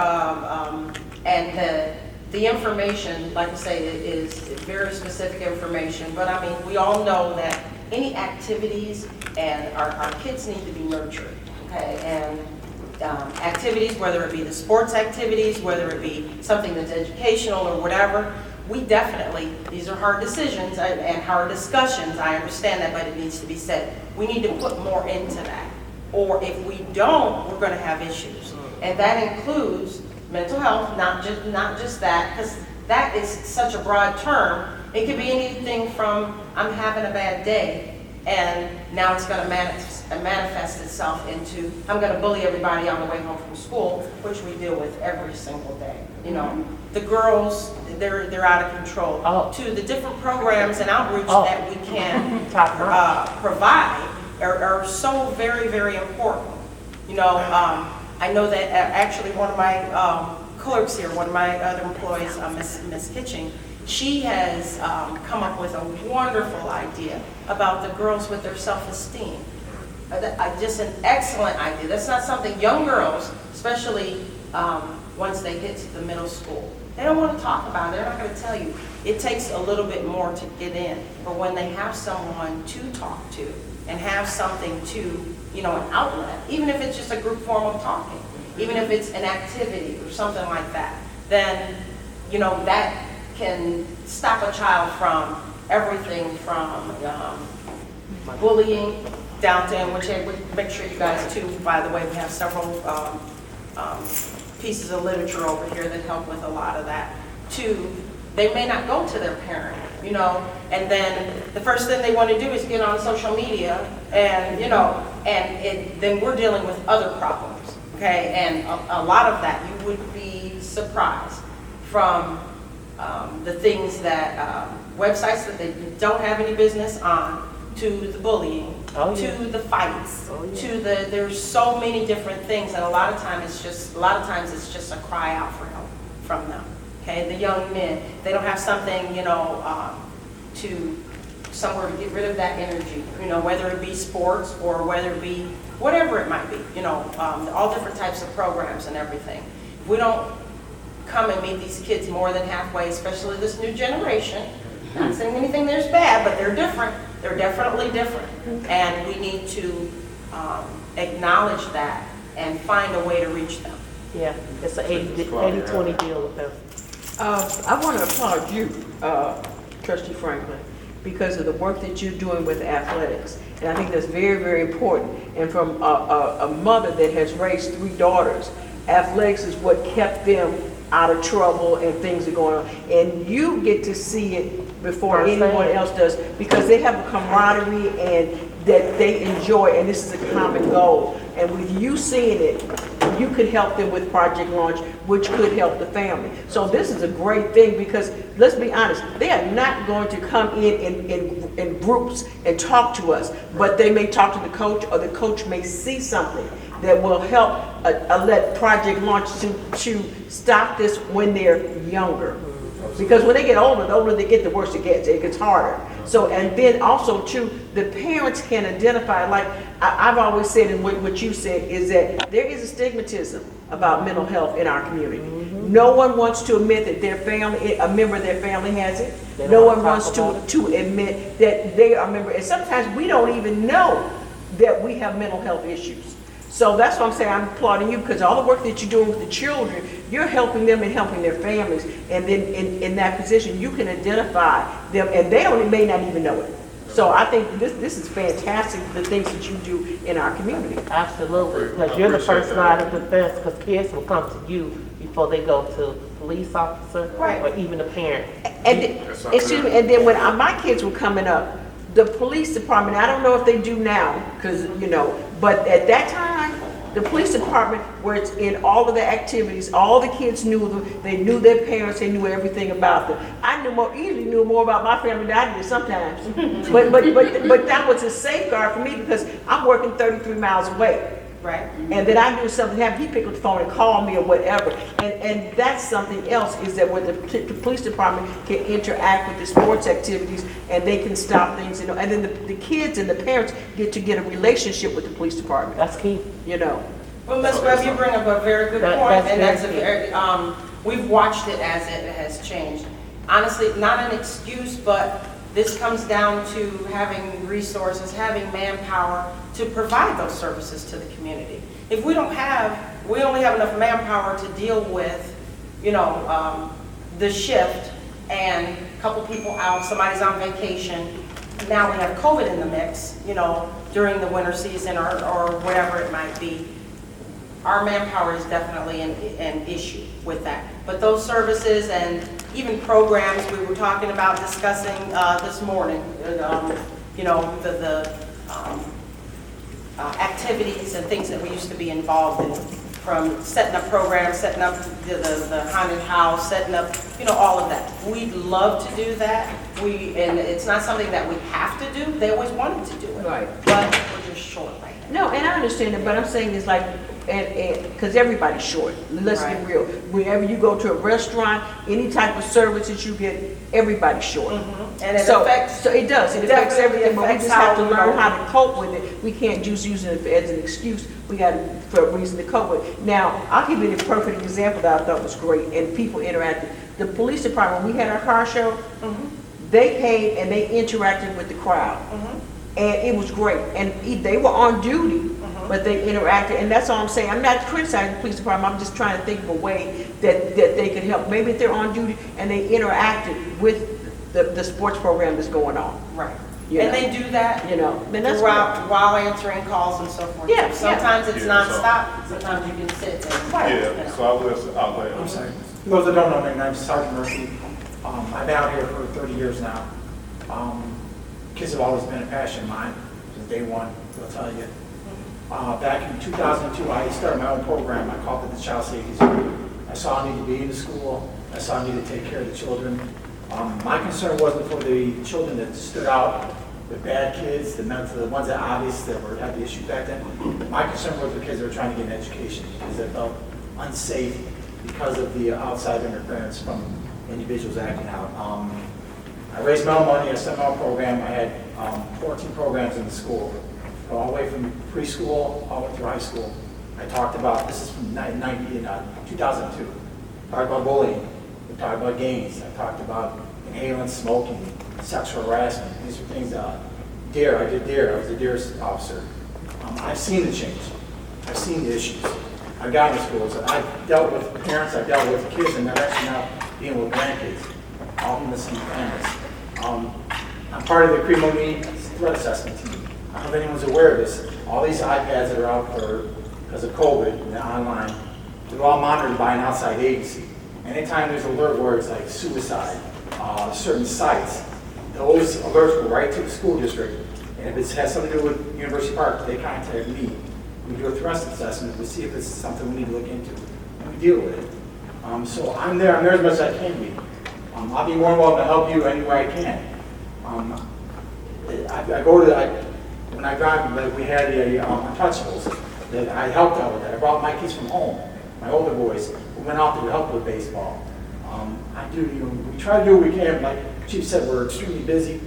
and the information, like I say, is very specific information. But I mean, we all know that any activities, and our kids need to be nurtured, okay? And activities, whether it be the sports activities, whether it be something that's educational or whatever, we definitely, these are hard decisions and hard discussions, I understand that, but it needs to be said. We need to put more into that. Or if we don't, we're going to have issues. And that includes mental health, not just that, because that is such a broad term. It could be anything from, I'm having a bad day, and now it's going to manifest itself into, I'm going to bully everybody on the way home from school, which we deal with every single day. You know, the girls, they're out of control. To the different programs and outreach that we can provide are so very, very important. You know, I know that actually one of my clerks here, one of my other employees, Miss Kitching, she has come up with a wonderful idea about the girls with their self-esteem. Just an excellent idea. That's not something young girls, especially once they get to the middle school, they don't want to talk about it. They're not going to tell you. It takes a little bit more to get in. But when they have someone to talk to and have something to, you know, an outlet, even if it's just a group form of talking, even if it's an activity or something like that, then, you know, that can stop a child from everything from bullying down to, which I would make sure you guys too, by the way, we have several pieces of literature over here that help with a lot of that, to they may not go to their parent you know, and then the first thing they want to do is get on social media and, you know, then we're dealing with other problems, okay? And a lot of that, you would be surprised from the things that, websites that they don't have any business on, to the bullying, Oh, yeah. to the fights, Oh, yeah. to there's so many different things, and a lot of times it's just a cry out for help from them. Okay, the young men, they don't have something, you know, somewhere to get rid of that energy, you know, whether it be sports or whether it be whatever it might be, you know, all different types of programs and everything. If we don't come and meet these kids more than halfway, especially this new generation, not saying anything there's bad, but they're different. They're definitely different. And we need to acknowledge that and find a way to reach them. Yeah, it's an 80-20 deal with them. I want to applaud you, Trustee Franklin, because of the work that you're doing with athletics. And I think that's very, very important. And from a mother that has raised 3 daughters, athletics is what kept them out of trouble and things are going on. And you get to see it before anyone else does, because they have a camaraderie and that they enjoy, and this is a common goal. And with you seeing it, you could help them with Project Launch, which could help the family. So this is a great thing, because let's be honest, they are not going to come in groups and talk to us, but they may talk to the coach, or the coach may see something that will help let Project Launch to stop this when they're younger. Because when they get older, the older they get, the worse it gets harder. So, and then also too, the parents can identify, like I've always said, and what you said, is that there is a stigmatism about mental health in our community. No one wants to admit that their family, a member of their family has it. No one wants to admit that they are a member, and sometimes we don't even know that we have mental health issues. So that's what I'm saying, I'm applauding you, because all the work that you're doing with the children, you're helping them and helping their families. And then in that position, you can identify them, and they may not even know it. So I think this is fantastic, the things that you do in our community. Absolutely, because you're the first line of defense, because kids will come to you before they go to police officer or even a parent. Excuse me, and then when my kids were coming up, the police department, I don't know if they do now, because, you know, but at that time, the police department was in all of the activities, all the kids knew them, they knew their parents, they knew everything about them. I easily knew more about my family than I did sometimes. but that was a safeguard for me, because I'm working 33 miles away. Right. And then I knew something happened, he'd pick up the phone and call me or whatever. And that's something else, is that where the police department can interact with the sports activities, and they can stop things, you know. And then the kids and the parents get a relationship with the police department. That's key. You know. Well, Ms. Webb, you bring up a very good point, and that's a very, we've watched it as it has changed. Honestly, not an excuse, but this comes down to having resources, having manpower to provide those services to the community. If we only have enough manpower to deal with, you know, the shift and a couple people out, somebody's on vacation. Now we have COVID in the mix, you know, during the winter season or whatever it might be. Our manpower is definitely an issue with that. But those services and even programs we were talking about discussing this morning, you know, the activities and things that we used to be involved in, from setting up programs, setting up the haunted house, setting up, you know, all of that. We'd love to do that. And it's not something that we have to do. They always wanted to do it. Right. But we're just short right now. No, and I understand it, but I'm saying it's like, because everybody's short. Let's get real. Whenever you go to a restaurant, any type of services you get, everybody's short. And it affects. So it does. It affects definitely everything, but we affects just have to how we learn go. how to cope with it. We can't just use it as an excuse. We got for a reason to cope with it. Now, I'll give you the perfect example that I thought was great, and people interacted. The police department, when we had our car show, they came and they interacted with the crowd. And it was great. And they were on duty, but they interacted. And that's all I'm saying. I'm not criticizing the police department. I'm just trying to think of a way that they could help. Maybe if they're on duty and they interacted with the sports program that's going on. Right. You And know. they do that, You know, then that's throughout, while answering calls and so forth. Yeah, Sometimes it's Yeah, so- nonstop, sometimes you can sit and. you Yeah, know. so I will, I'll go ahead. Those that don't know, my name's Sergeant Murphy. I've been out here for 30 years now. Kids have always been a passion of mine since day one, they'll tell you. Back in 2002, I started my own program. I called it the Child Safety Zone. I saw a need to be in the school. I saw a need to take care of the children. My concern wasn't for the children that stood out, the bad kids, the ones that obviously had the issue back then. My concern was the kids that were trying to get an education because they felt unsafe because of the outside interference from individuals acting out. I raised my own money, I set my own program. I had 14 programs in the school, all the way from preschool all the way through high school. I talked about, this is from 2002, talked about bullying, we talked about gangs, I talked about inhalant smoking, sexual harassment. These are things, DARE, I did DARE, I was a DARE officer. I've seen the change, I've seen the issues. I've gotten to schools, I've dealt with parents, I've dealt with kids, and I'm actually now dealing with grandkids, all from the same families. I'm part of the Cremoni threat assessment team. I don't know if anyone's aware of this. All these iPads that are out because of COVID and online, they're all monitored by an outside agency. Anytime there's an alert where it's like suicide, certain sites, those alerts go right to the school district. And if it has something to do with University Park, they contact me. We do a threat assessment to see if it's something we need to look into. And we deal with it. So I'm there as much as I can be. I'll be more than welcome to help you any way I can. I go to, when I drive, like we had Untouchables that I helped out with that. I brought my kids from home, my older boys, who went out there to help with baseball. We try to do what we can. Like Chief said, we're extremely busy.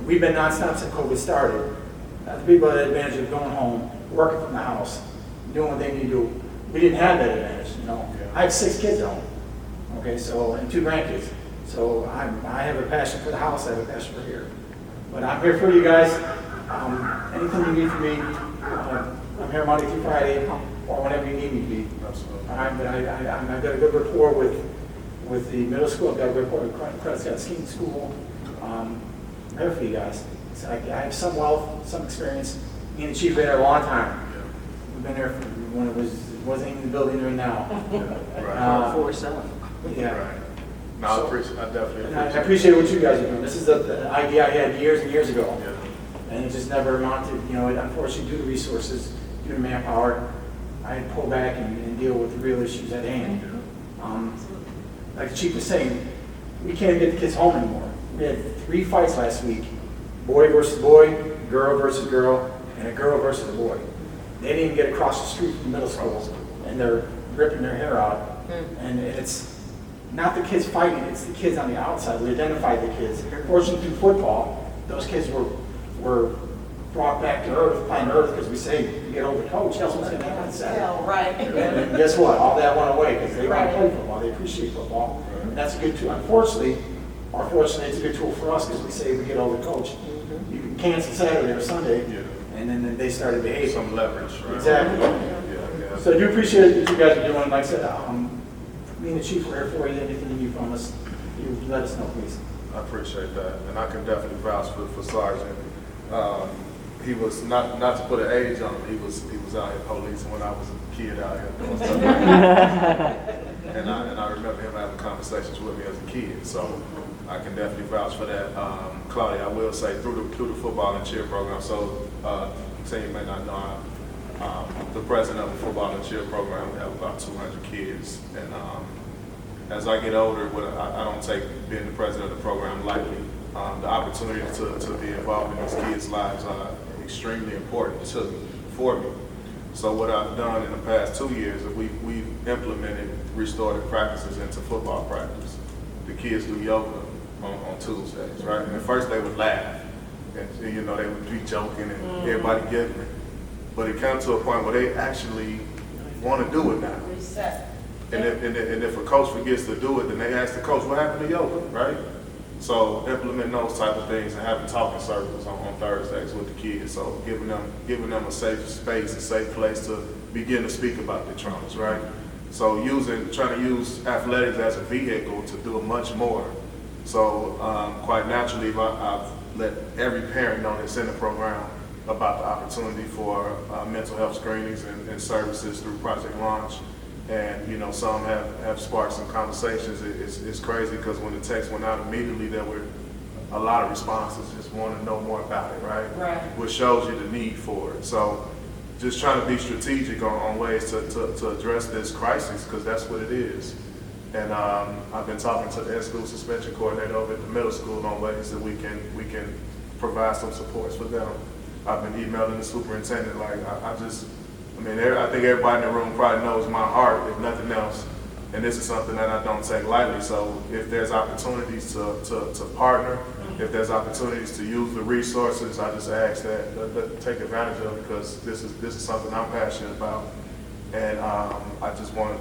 We've been nonstop since COVID started. The people had the advantage of going home, working from the house, doing what they need to do. We didn't have that advantage, you know. I have 6 kids at home, okay, so, and 2 grandkids. So I have a passion for the house, I have a passion for here. But I'm here for you guys. Anything you need from me, I'm here Monday through Friday, or whenever you need me to be. Absolutely. All right, but I've got a good rapport with the middle school. I've got a good rapport with Prescott Skiing School. I'm here for you guys. So I have some wealth, some experience. Me and the chief have been there a long time. We've been there from when it wasn't even the building they're in now. Right. For itself. Yeah. Right. No, I definitely And I appreciate it. appreciate what you guys are doing. This is the idea I had years and years ago. Yeah. And it just never amounted, you know, unfortunately due to resources, due to manpower, I had to pull back and deal with the real issues at hand. Like the chief was saying, we can't get the kids home anymore. We had 3 fights last week, boy versus boy, girl versus girl, and a girl versus a boy. They didn't even get across the street from middle school, and they're ripping their hair out. And it's not the kids fighting, it's the kids on the outside. We identified the kids. Fortunately, through football, those kids were brought back to earth, planet Earth, because we say, you get over the coach, that's what's going to happen Saturday. Hell, right. And guess what? All that went away because they want to play football. They appreciate football. And that's a good tool. Unfortunately, or fortunately, it's a good tool for us because we say we get over the coach. You can cancel Saturday or Sunday, and then they started behaving. Some leverage, right? Exactly. Yeah. So I do appreciate what you guys are doing. Like I said, me and the chief are here for you. Anything you need from us, you let us know, please. I appreciate that, and I can definitely vouch for Sergeant. He was not to put an age on him. He was out here policing when I was a kid out here doing stuff like that. And I remember him having conversations with me as a kid. So I can definitely vouch for that. Claudia, I will say through the football and cheer program. So some you may not know, I'm the president of the football and cheer program. We have about 200 kids, and as I get older, I don't take being the president of the program lightly. The opportunity to be involved in these kids' lives are extremely important for me. So what I've done in the past 2 years is we've implemented restorative practices into football practice. The kids do yoga on Tuesdays, right? And at first they would laugh, and you know, they would be joking and everybody giggling. But it comes to a point where they actually want to do it now. Reset. And if a coach forgets to do it, then they ask the coach, what happened to yoga, right? So implement those type of things and having talking circles on Thursdays with the kids. So giving them a safe space, a safe place to begin to speak about their traumas, right? So trying to use athletics as a vehicle to do much more. So quite naturally, I've let every parent know that's in the program about the opportunity for mental health screenings and services through Project Launch. And, you know, some have sparked some conversations. It's crazy because when the text went out immediately, there were a lot of responses, just want to know more about it, right? Right. Which shows you the need for it. So just trying to be strategic on ways to address this crisis, because that's what it is. And I've been talking to the in-school suspension coordinator over at the middle school on ways that we can provide some supports for them. I've been emailing the superintendent, like, I think everybody in the room probably knows my heart, if nothing else. And this is something that I don't take lightly. So if there's opportunities to partner, if there's opportunities to use the resources, I just ask that take advantage of it, because this is something I'm passionate about. And I just want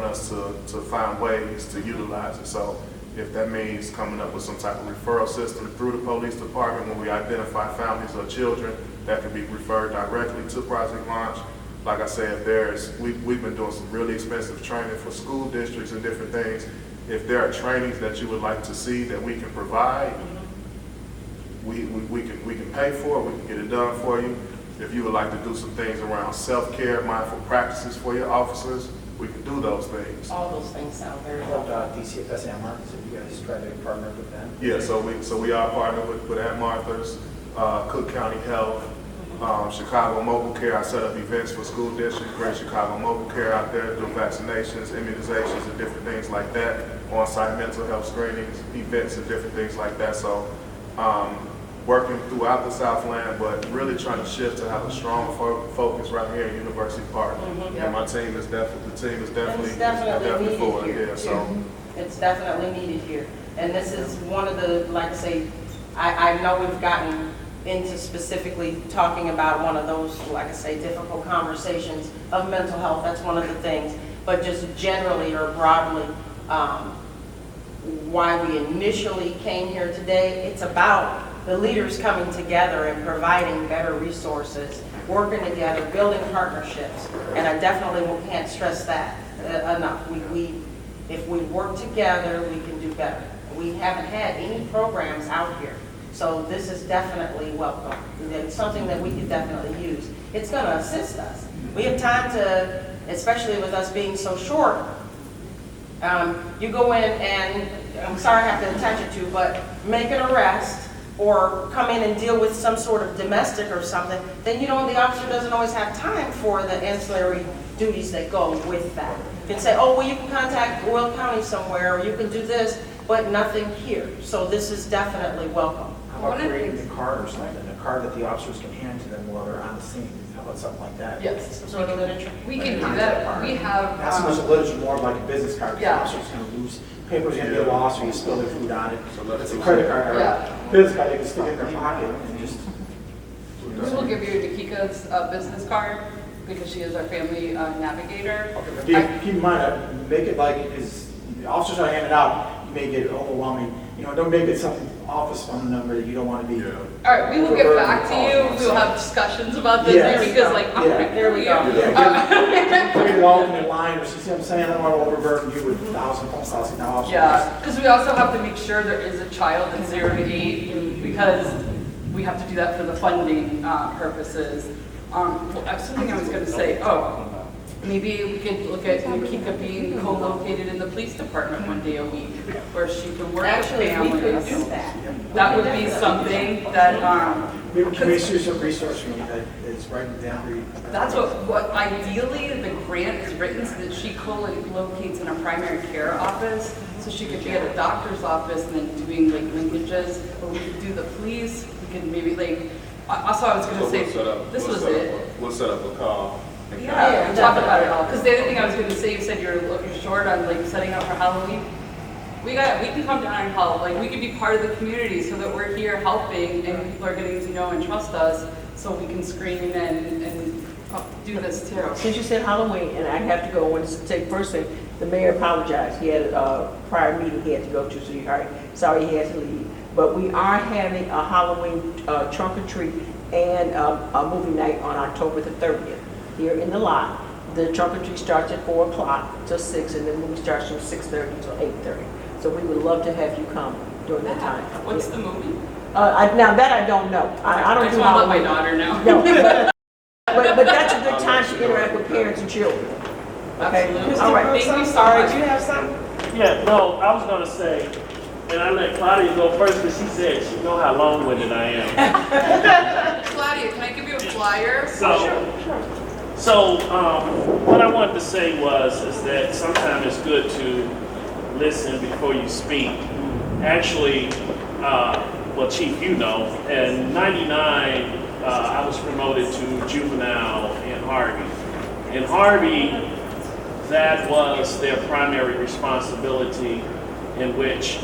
us to find ways to utilize it. So if that means coming up with some type of referral system through the police department, when we identify families or children that can be referred directly to Project Launch. Like I said, we've been doing some really expensive training for school districts and different things. If there are trainings that you would like to see that we can provide, we can pay for it, we can get it done for you. If you would like to do some things around self-care, mindful practices for your officers, we can do those things. All those things sound very What well. about DCFS and Martin, so you guys try to partner with them? Yeah, so we are partnered with Aunt Martha's, Cook County Health, Chicago Mobile Care. I set up events for school districts, Great Chicago Mobile Care out there, doing vaccinations, immunizations, and different things like that, on-site mental health screenings, events, and different things like that. So working throughout the Southland, but really trying to shift to have a strong focus right here in University Park. And my team is definitely needed for it. here. Yeah, so. It's definitely needed here. And this is one of the, like I say, I know we've gotten into specifically talking about one of those, like I say, difficult conversations of mental health. That's one of the things. But just generally or broadly, why we initially came here today, it's about the leaders coming together and providing better resources, working together, building partnerships. And I definitely can't stress that enough. If we work together, we can do better. We haven't had any programs out here. So this is definitely welcome. It's something that we could definitely use. It's going to assist us. We have time to, especially with us being so short, you go in and, I'm sorry I have to attach it to, but make an arrest or come in and deal with some sort of domestic or something, then the officer doesn't always have time for the ancillary duties that go with that. You can say, oh, well, you can contact Will County somewhere, or you can do this, but nothing here. So this is definitely welcome. How about creating the card or something, a card that the officers can hand to them while they're on the scene? How about something like that? Yes, Some sort of literature. we can do that. We have. Not so much a literature, more like a business card. The Yeah. officer's gonna lose, paper's gonna get lost, or you spill their food on it. let's It's a do credit card, or Yeah. a business card, they can stick it in their pocket and just. We will give you Nikika's business card because she is our family navigator. Okay, but keep in mind, make it like, is, the officers are handing out, you may get overwhelming, don't make it some office phone number that you don't want to be. Yeah. All right, we will get back to you. We will have discussions about this Yes. because, I'm Yeah. right there we go. Yeah, put it all in the line, or see what I'm saying, I don't want to overburden you with 1,000 phone calls now. officers. Yeah, because we also have to make sure there is a child that's 0 to 8 because we have to do that for the funding purposes. Something I was going to say, maybe we could look at Nikika being co-located in the police department one day a week where she can work with Actually, we could families. do that. That would be something that, Maybe can we use a resource room that is right down that's what ideally the grant is written so that she co-locates in a primary care office. So she could be at a doctor's office and then doing linkages, or we could do the police, we could maybe also I was gonna say, this was it. We'll set up a call. Yeah, and talk about it all. Because the other thing I was gonna say, you said you're looking short on setting up for Halloween. We can come down and help. We could be part of the community so that we're here helping and people are getting to know and trust us so we can screen and do this too. Since you said Halloween, and I have to go, I want to say first thing, the mayor apologized. He had a prior meeting he had to go to, so sorry he had to leave. But we are having a Halloween trunk or treat and a movie night on October the 30th here in the lot. The trunk or treat starts at 4 o'clock till 6, and the movie starts from 6:30 till 8:30. So we would love to have you come during that time. What's the movie? Now that I don't know. I don't just do want to let my Halloween. daughter know. No, but that's a good time to interact with parents and children. Okay, Absolutely. all right. Thank you so Sorry, much. do you have something? Yeah, no, I was gonna say, and I let Claudia go first because she said she know how long-winded I am. Claudia, can I give you a flyer? So, what I wanted to say is that sometimes it's good to listen before you speak. Actually, well, Chief, you know, in '99, I was promoted to juvenile in Harvey. In Harvey, that was their primary responsibility, in which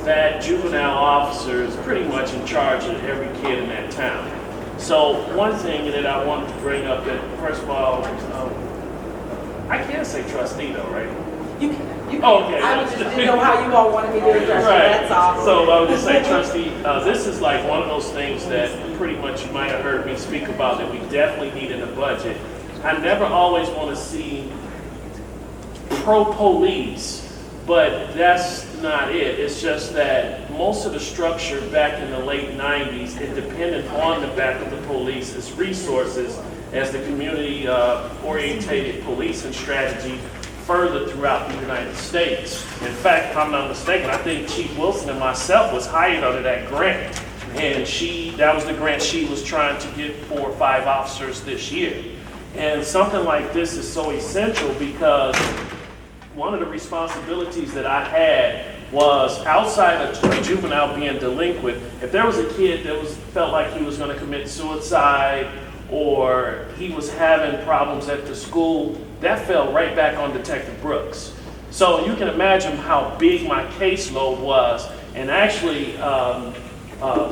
that juvenile officer is pretty much in charge of every kid in that town. So one thing that I wanted to bring up that, first of all, I can't say trustee though, right? You can. Oh, okay. I just didn't know how you all wanted me to address it, Right. that's all. So I would just say, trustee, this is like one of those things that pretty much you might have heard me speak about that we definitely need in the budget. I never always want to see pro-police, but that's not it. It's just that most of the structure back in the late 90s, it depended on the back of the police's resources as the community orientated policing strategy further throughout the United States. In fact, if I'm not mistaken, I think Chief Wilson and myself was hired under that grant. And that was the grant she was trying to get 4 or 5 officers this year. And something like this is so essential because one of the responsibilities that I had was outside of a juvenile being delinquent, if there was a kid that felt like he was going to commit suicide or he was having problems at the school, that fell right back on Detective Brooks. So you can imagine how big my caseload was. And actually,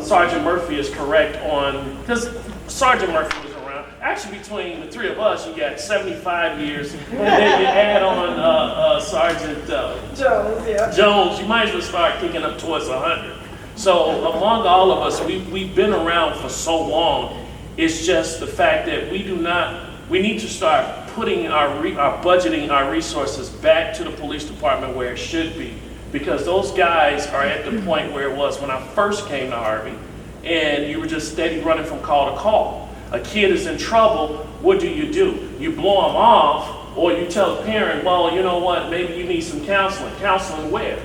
Sergeant Murphy is correct on, because Sergeant Murphy was around. Actually, between the 3 of us, you got 75 years, and then you add on Sergeant Jones, you might as well start kicking up towards 100. So among all of us, we've been around for so long. It's just the fact that we need to start putting budgeting our resources back to the police department where it should be. Because those guys are at the point where it was when I first came to Harvey, and you were just steady running from call to call. A kid is in trouble, what do? You blow them off, or you tell the parent, well, you know what, maybe you need some counseling. Counseling where?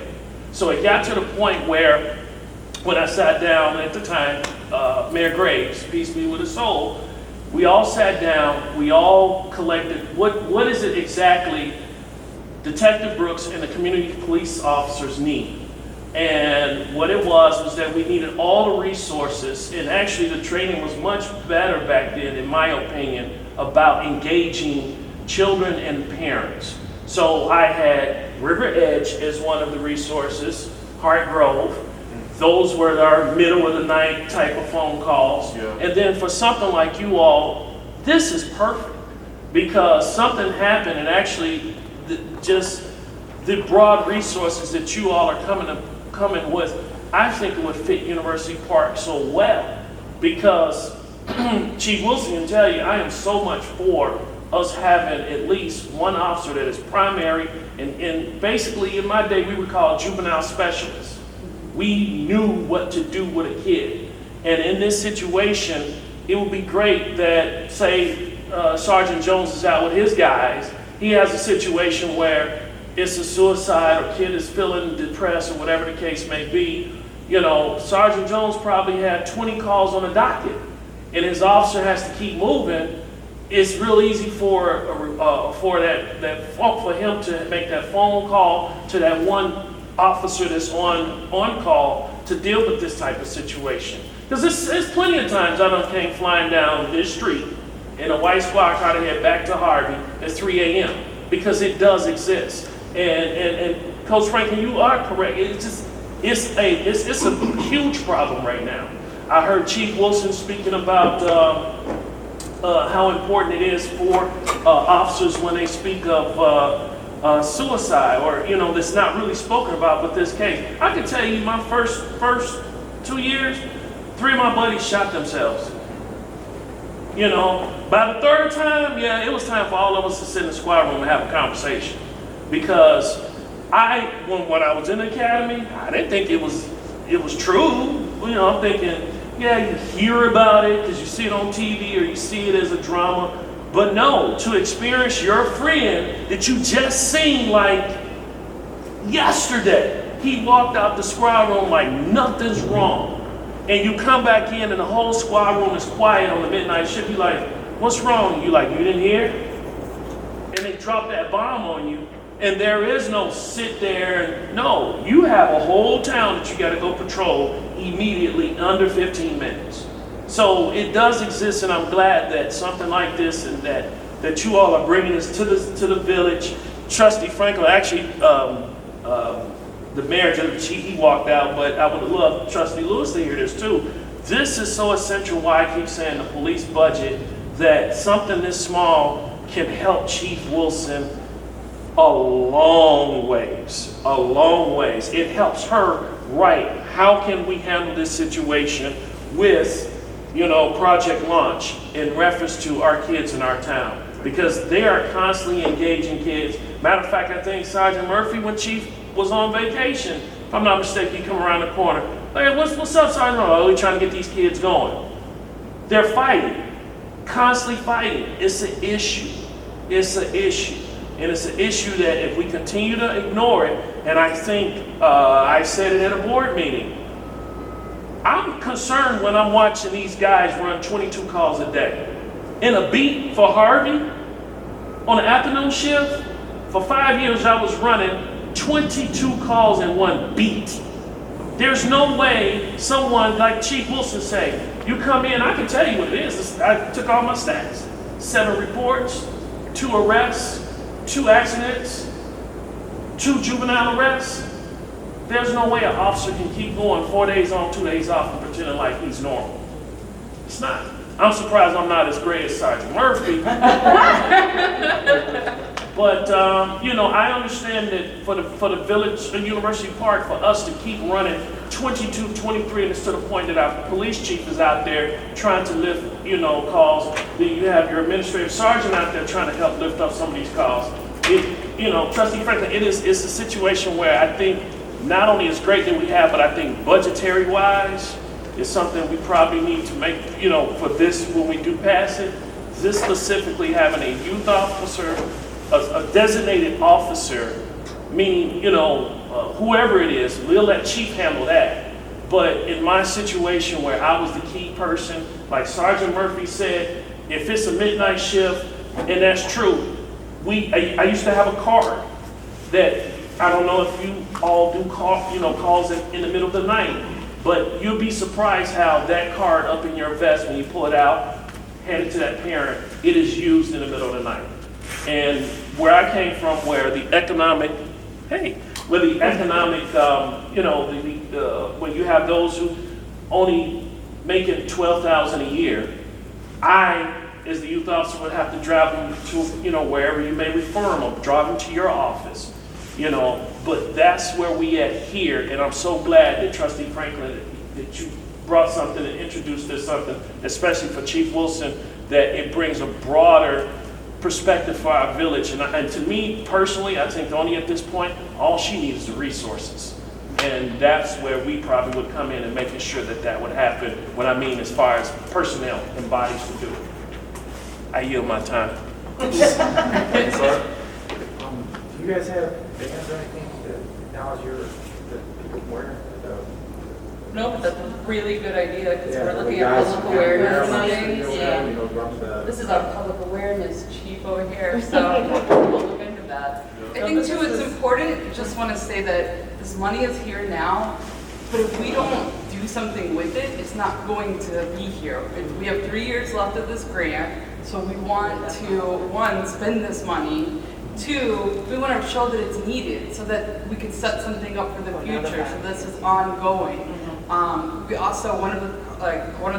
So it got to the point where, when I sat down at the time, Mayor Graves, peace be with his soul, we all sat down, we all collected, what is it exactly Detective Brooks and the community police officers need? And what it was that we needed all the resources, and actually the training was much better back then, in my opinion, about engaging children and parents. So I had River Edge as one of the resources, Hart Grove. Those were our middle of the night type of phone calls. Yeah. And then for something like you all, this is perfect because something happened, and actually just the broad resources that you all are coming with, I think it would fit University Park so well because Chief Wilson can tell you, I am so much for us having at least one officer that is primary, and basically in my day we would call juvenile specialists. We knew what to do with a kid. And in this situation, it would be great that, say, Sergeant Jones is out with his guys, he has a situation where it's a suicide or kid is feeling depressed or whatever the case may be. You know, Sergeant Jones probably had 20 calls on the docket, and his officer has to keep moving. It's real easy for him to make that phone call to that one officer that's on call to deal with this type of situation. Because there's plenty of times I done came flying down this street in a white squad car to head back to Harvey at 3 a.m. because it does exist. And Coach Franklin, you are correct. It's a huge problem right now. I heard Chief Wilson speaking about how important it is for officers when they speak of suicide, or that's not really spoken about, but this case. I can tell you, my first 2 years, 3 of my buddies shot themselves. By the 3rd time, yeah, it was time for all of us to sit in the squad room and have a conversation. Because when I was in the academy, I didn't think it was true. I'm thinking, yeah, you hear about it because you see it on TV or you see it as a drama, But no, to experience your friend that you just seen like yesterday, he walked out the squad room like nothing's wrong. And you come back in and the whole squad room is quiet on the midnight shift. You like, what's wrong? You like, you didn't hear? And they drop that bomb on you. And there is no sit there and no, you have a whole town that you got to go patrol immediately under 15 minutes. So it does exist, and I'm glad that something like this and that you all are bringing this to the village. Trustee Franklin, actually, the mayor, the chief, he walked out, but I would love Trustee Lewis to hear this too. This is so essential. Why I keep saying the police budget, that something this small can help Chief Wilson a long ways, a long ways. It helps her, right, how can we handle this situation with, Project Launch in reference to our kids in our town? Because they are constantly engaging kids. Matter of fact, I think Sergeant Murphy, when Chief was on vacation, if I'm not mistaken, he come around the corner. Hey, what's up, Sergeant? Oh, we're trying to get these kids going. They're fighting, constantly fighting. It's an issue. It's an issue. And it's an issue that if we continue to ignore it, and I think I said it at a board meeting, I'm concerned when I'm watching these guys run 22 calls a day. In a beat for Harvey, on an afternoon shift, for 5 years I was running 22 calls in one beat. There's no way someone like Chief Wilson say, you come in, I can tell you what it is. I took all my stats. 7 reports, 2 arrests, 2 accidents, 2 juvenile arrests. There's no way an officer can keep going 4 days on, 2 days off and pretending like he's normal. It's not. I'm surprised I'm not as great as Sergeant Murphy. But, I understand that for the village and University Park, for us to keep running 22, 23, and it's to the point that our police chief is out there trying to lift, calls. Then you have your administrative sergeant out there trying to help lift up some of these calls. Trustee Franklin, it's a situation where I think not only is great that we have, but I think budgetary-wise, is something we probably need to make, for this, when we do pass it, this specifically having a youth officer, a designated officer, meaning, whoever it is, we'll let Chief handle that. But in my situation where I was the key person, like Sergeant Murphy said, if it's a midnight shift, and that's true, I used to have a card that, I don't know if you all do calls in the middle of the night, but you'll be surprised how that card up in your vest, when you pull it out, hand it to that parent, it is used in the middle of the night. And where I came from, where the economic, when you have those who only making $12,000 a year, I, as the youth officer, would have to drive them to, wherever you may refer them, or drive them to your office. But that's where we at here, and I'm so glad that Trustee Franklin, that you brought something and introduced this something, especially for Chief Wilson, that it brings a broader perspective for our village. And to me personally, I think only at this point, all she needs is the resources. And that's where we probably would come in and making sure that would happen, what I mean as far as personnel and bodies to do it. I yield my time. Sir? Do you guys have bands or anything to acknowledge the people wearing the... No, but that's a really good idea, because Yeah, we're the looking guys at public who awareness wear things. masks, drums, This is our public awareness chief over here, so we'll look into that. I think too, it's important, just want to say that this money is here now, but if we don't do something with it, it's not going to be here. We have 3 years left of this grant, so we want to, 1, spend this money, 2, we want to show that it's needed so that we can set something up for the future. So this is ongoing. We also, one of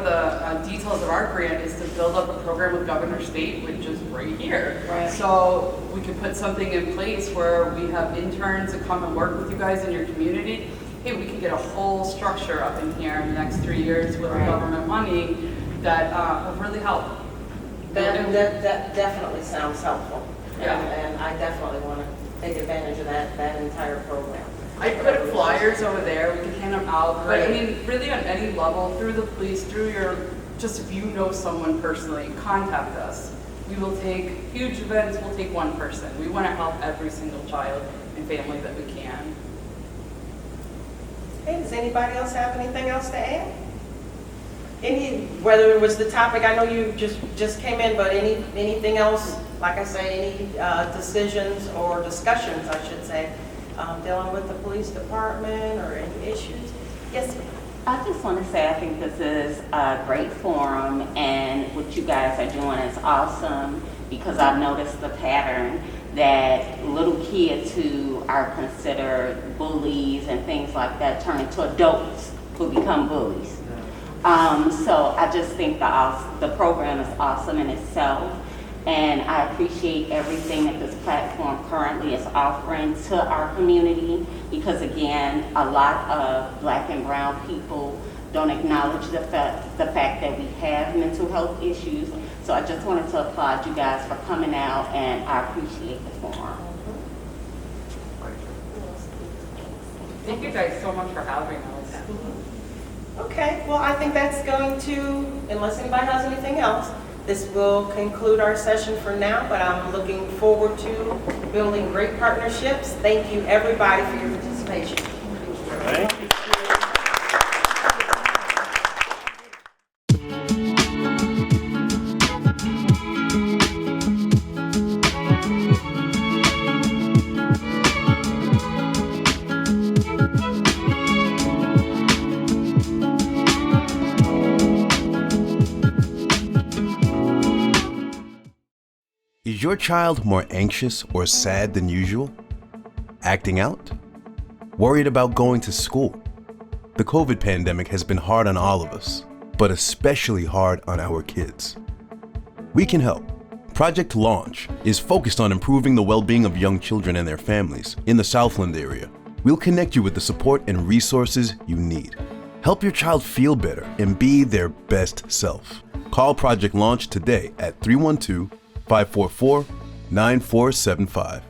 the details of our grant is to build up a program with Governor State, which is right here. Right. So we could put something in place where we have interns that come and work with you guys in your community. Hey, we can get a whole structure up in here in the next 3 years with the government money that would really help. That definitely sounds helpful. Yeah. And I definitely want to take advantage of that entire program. I put flyers over there, we can hand them out, but I mean, really on any level, through the police, through just if you know someone personally, contact us. We will take huge events, we'll take one person. We want to help every single child and family that we can. Hey, does anybody else have anything else to add? Whether it was the topic, I know you just came in, but anything else, like I say, any decisions or discussions, I should say, dealing with the police department or any issues? Yes, ma'am. I just want to say I think this is a great forum, and what you guys are doing is awesome, because I've noticed the pattern that little kids who are considered bullies and things like that turn into adults who become bullies. So I just think the program is awesome in itself, and I appreciate everything that this platform currently is offering to our community, because again, a lot of Black and brown people don't acknowledge the fact that we have mental health issues. So I just wanted to applaud you guys for coming out, and I appreciate the forum. Thank you guys so much for having us. Okay, well, I think that's going to, unless anybody has anything else, this will conclude our session for now, but I'm looking forward to building great partnerships. Thank you, everybody, for your participation. Thank you. Is your child more anxious or sad than usual? Acting out? Worried about going to school? The COVID pandemic has been hard on all of us, but especially hard on our kids. We can help. Project Launch is focused on improving the well-being of young children and their families in the Southland area. We'll connect you with the support and resources you need. Help your child feel better and be their best self. Call Project Launch today at 312-544-9475.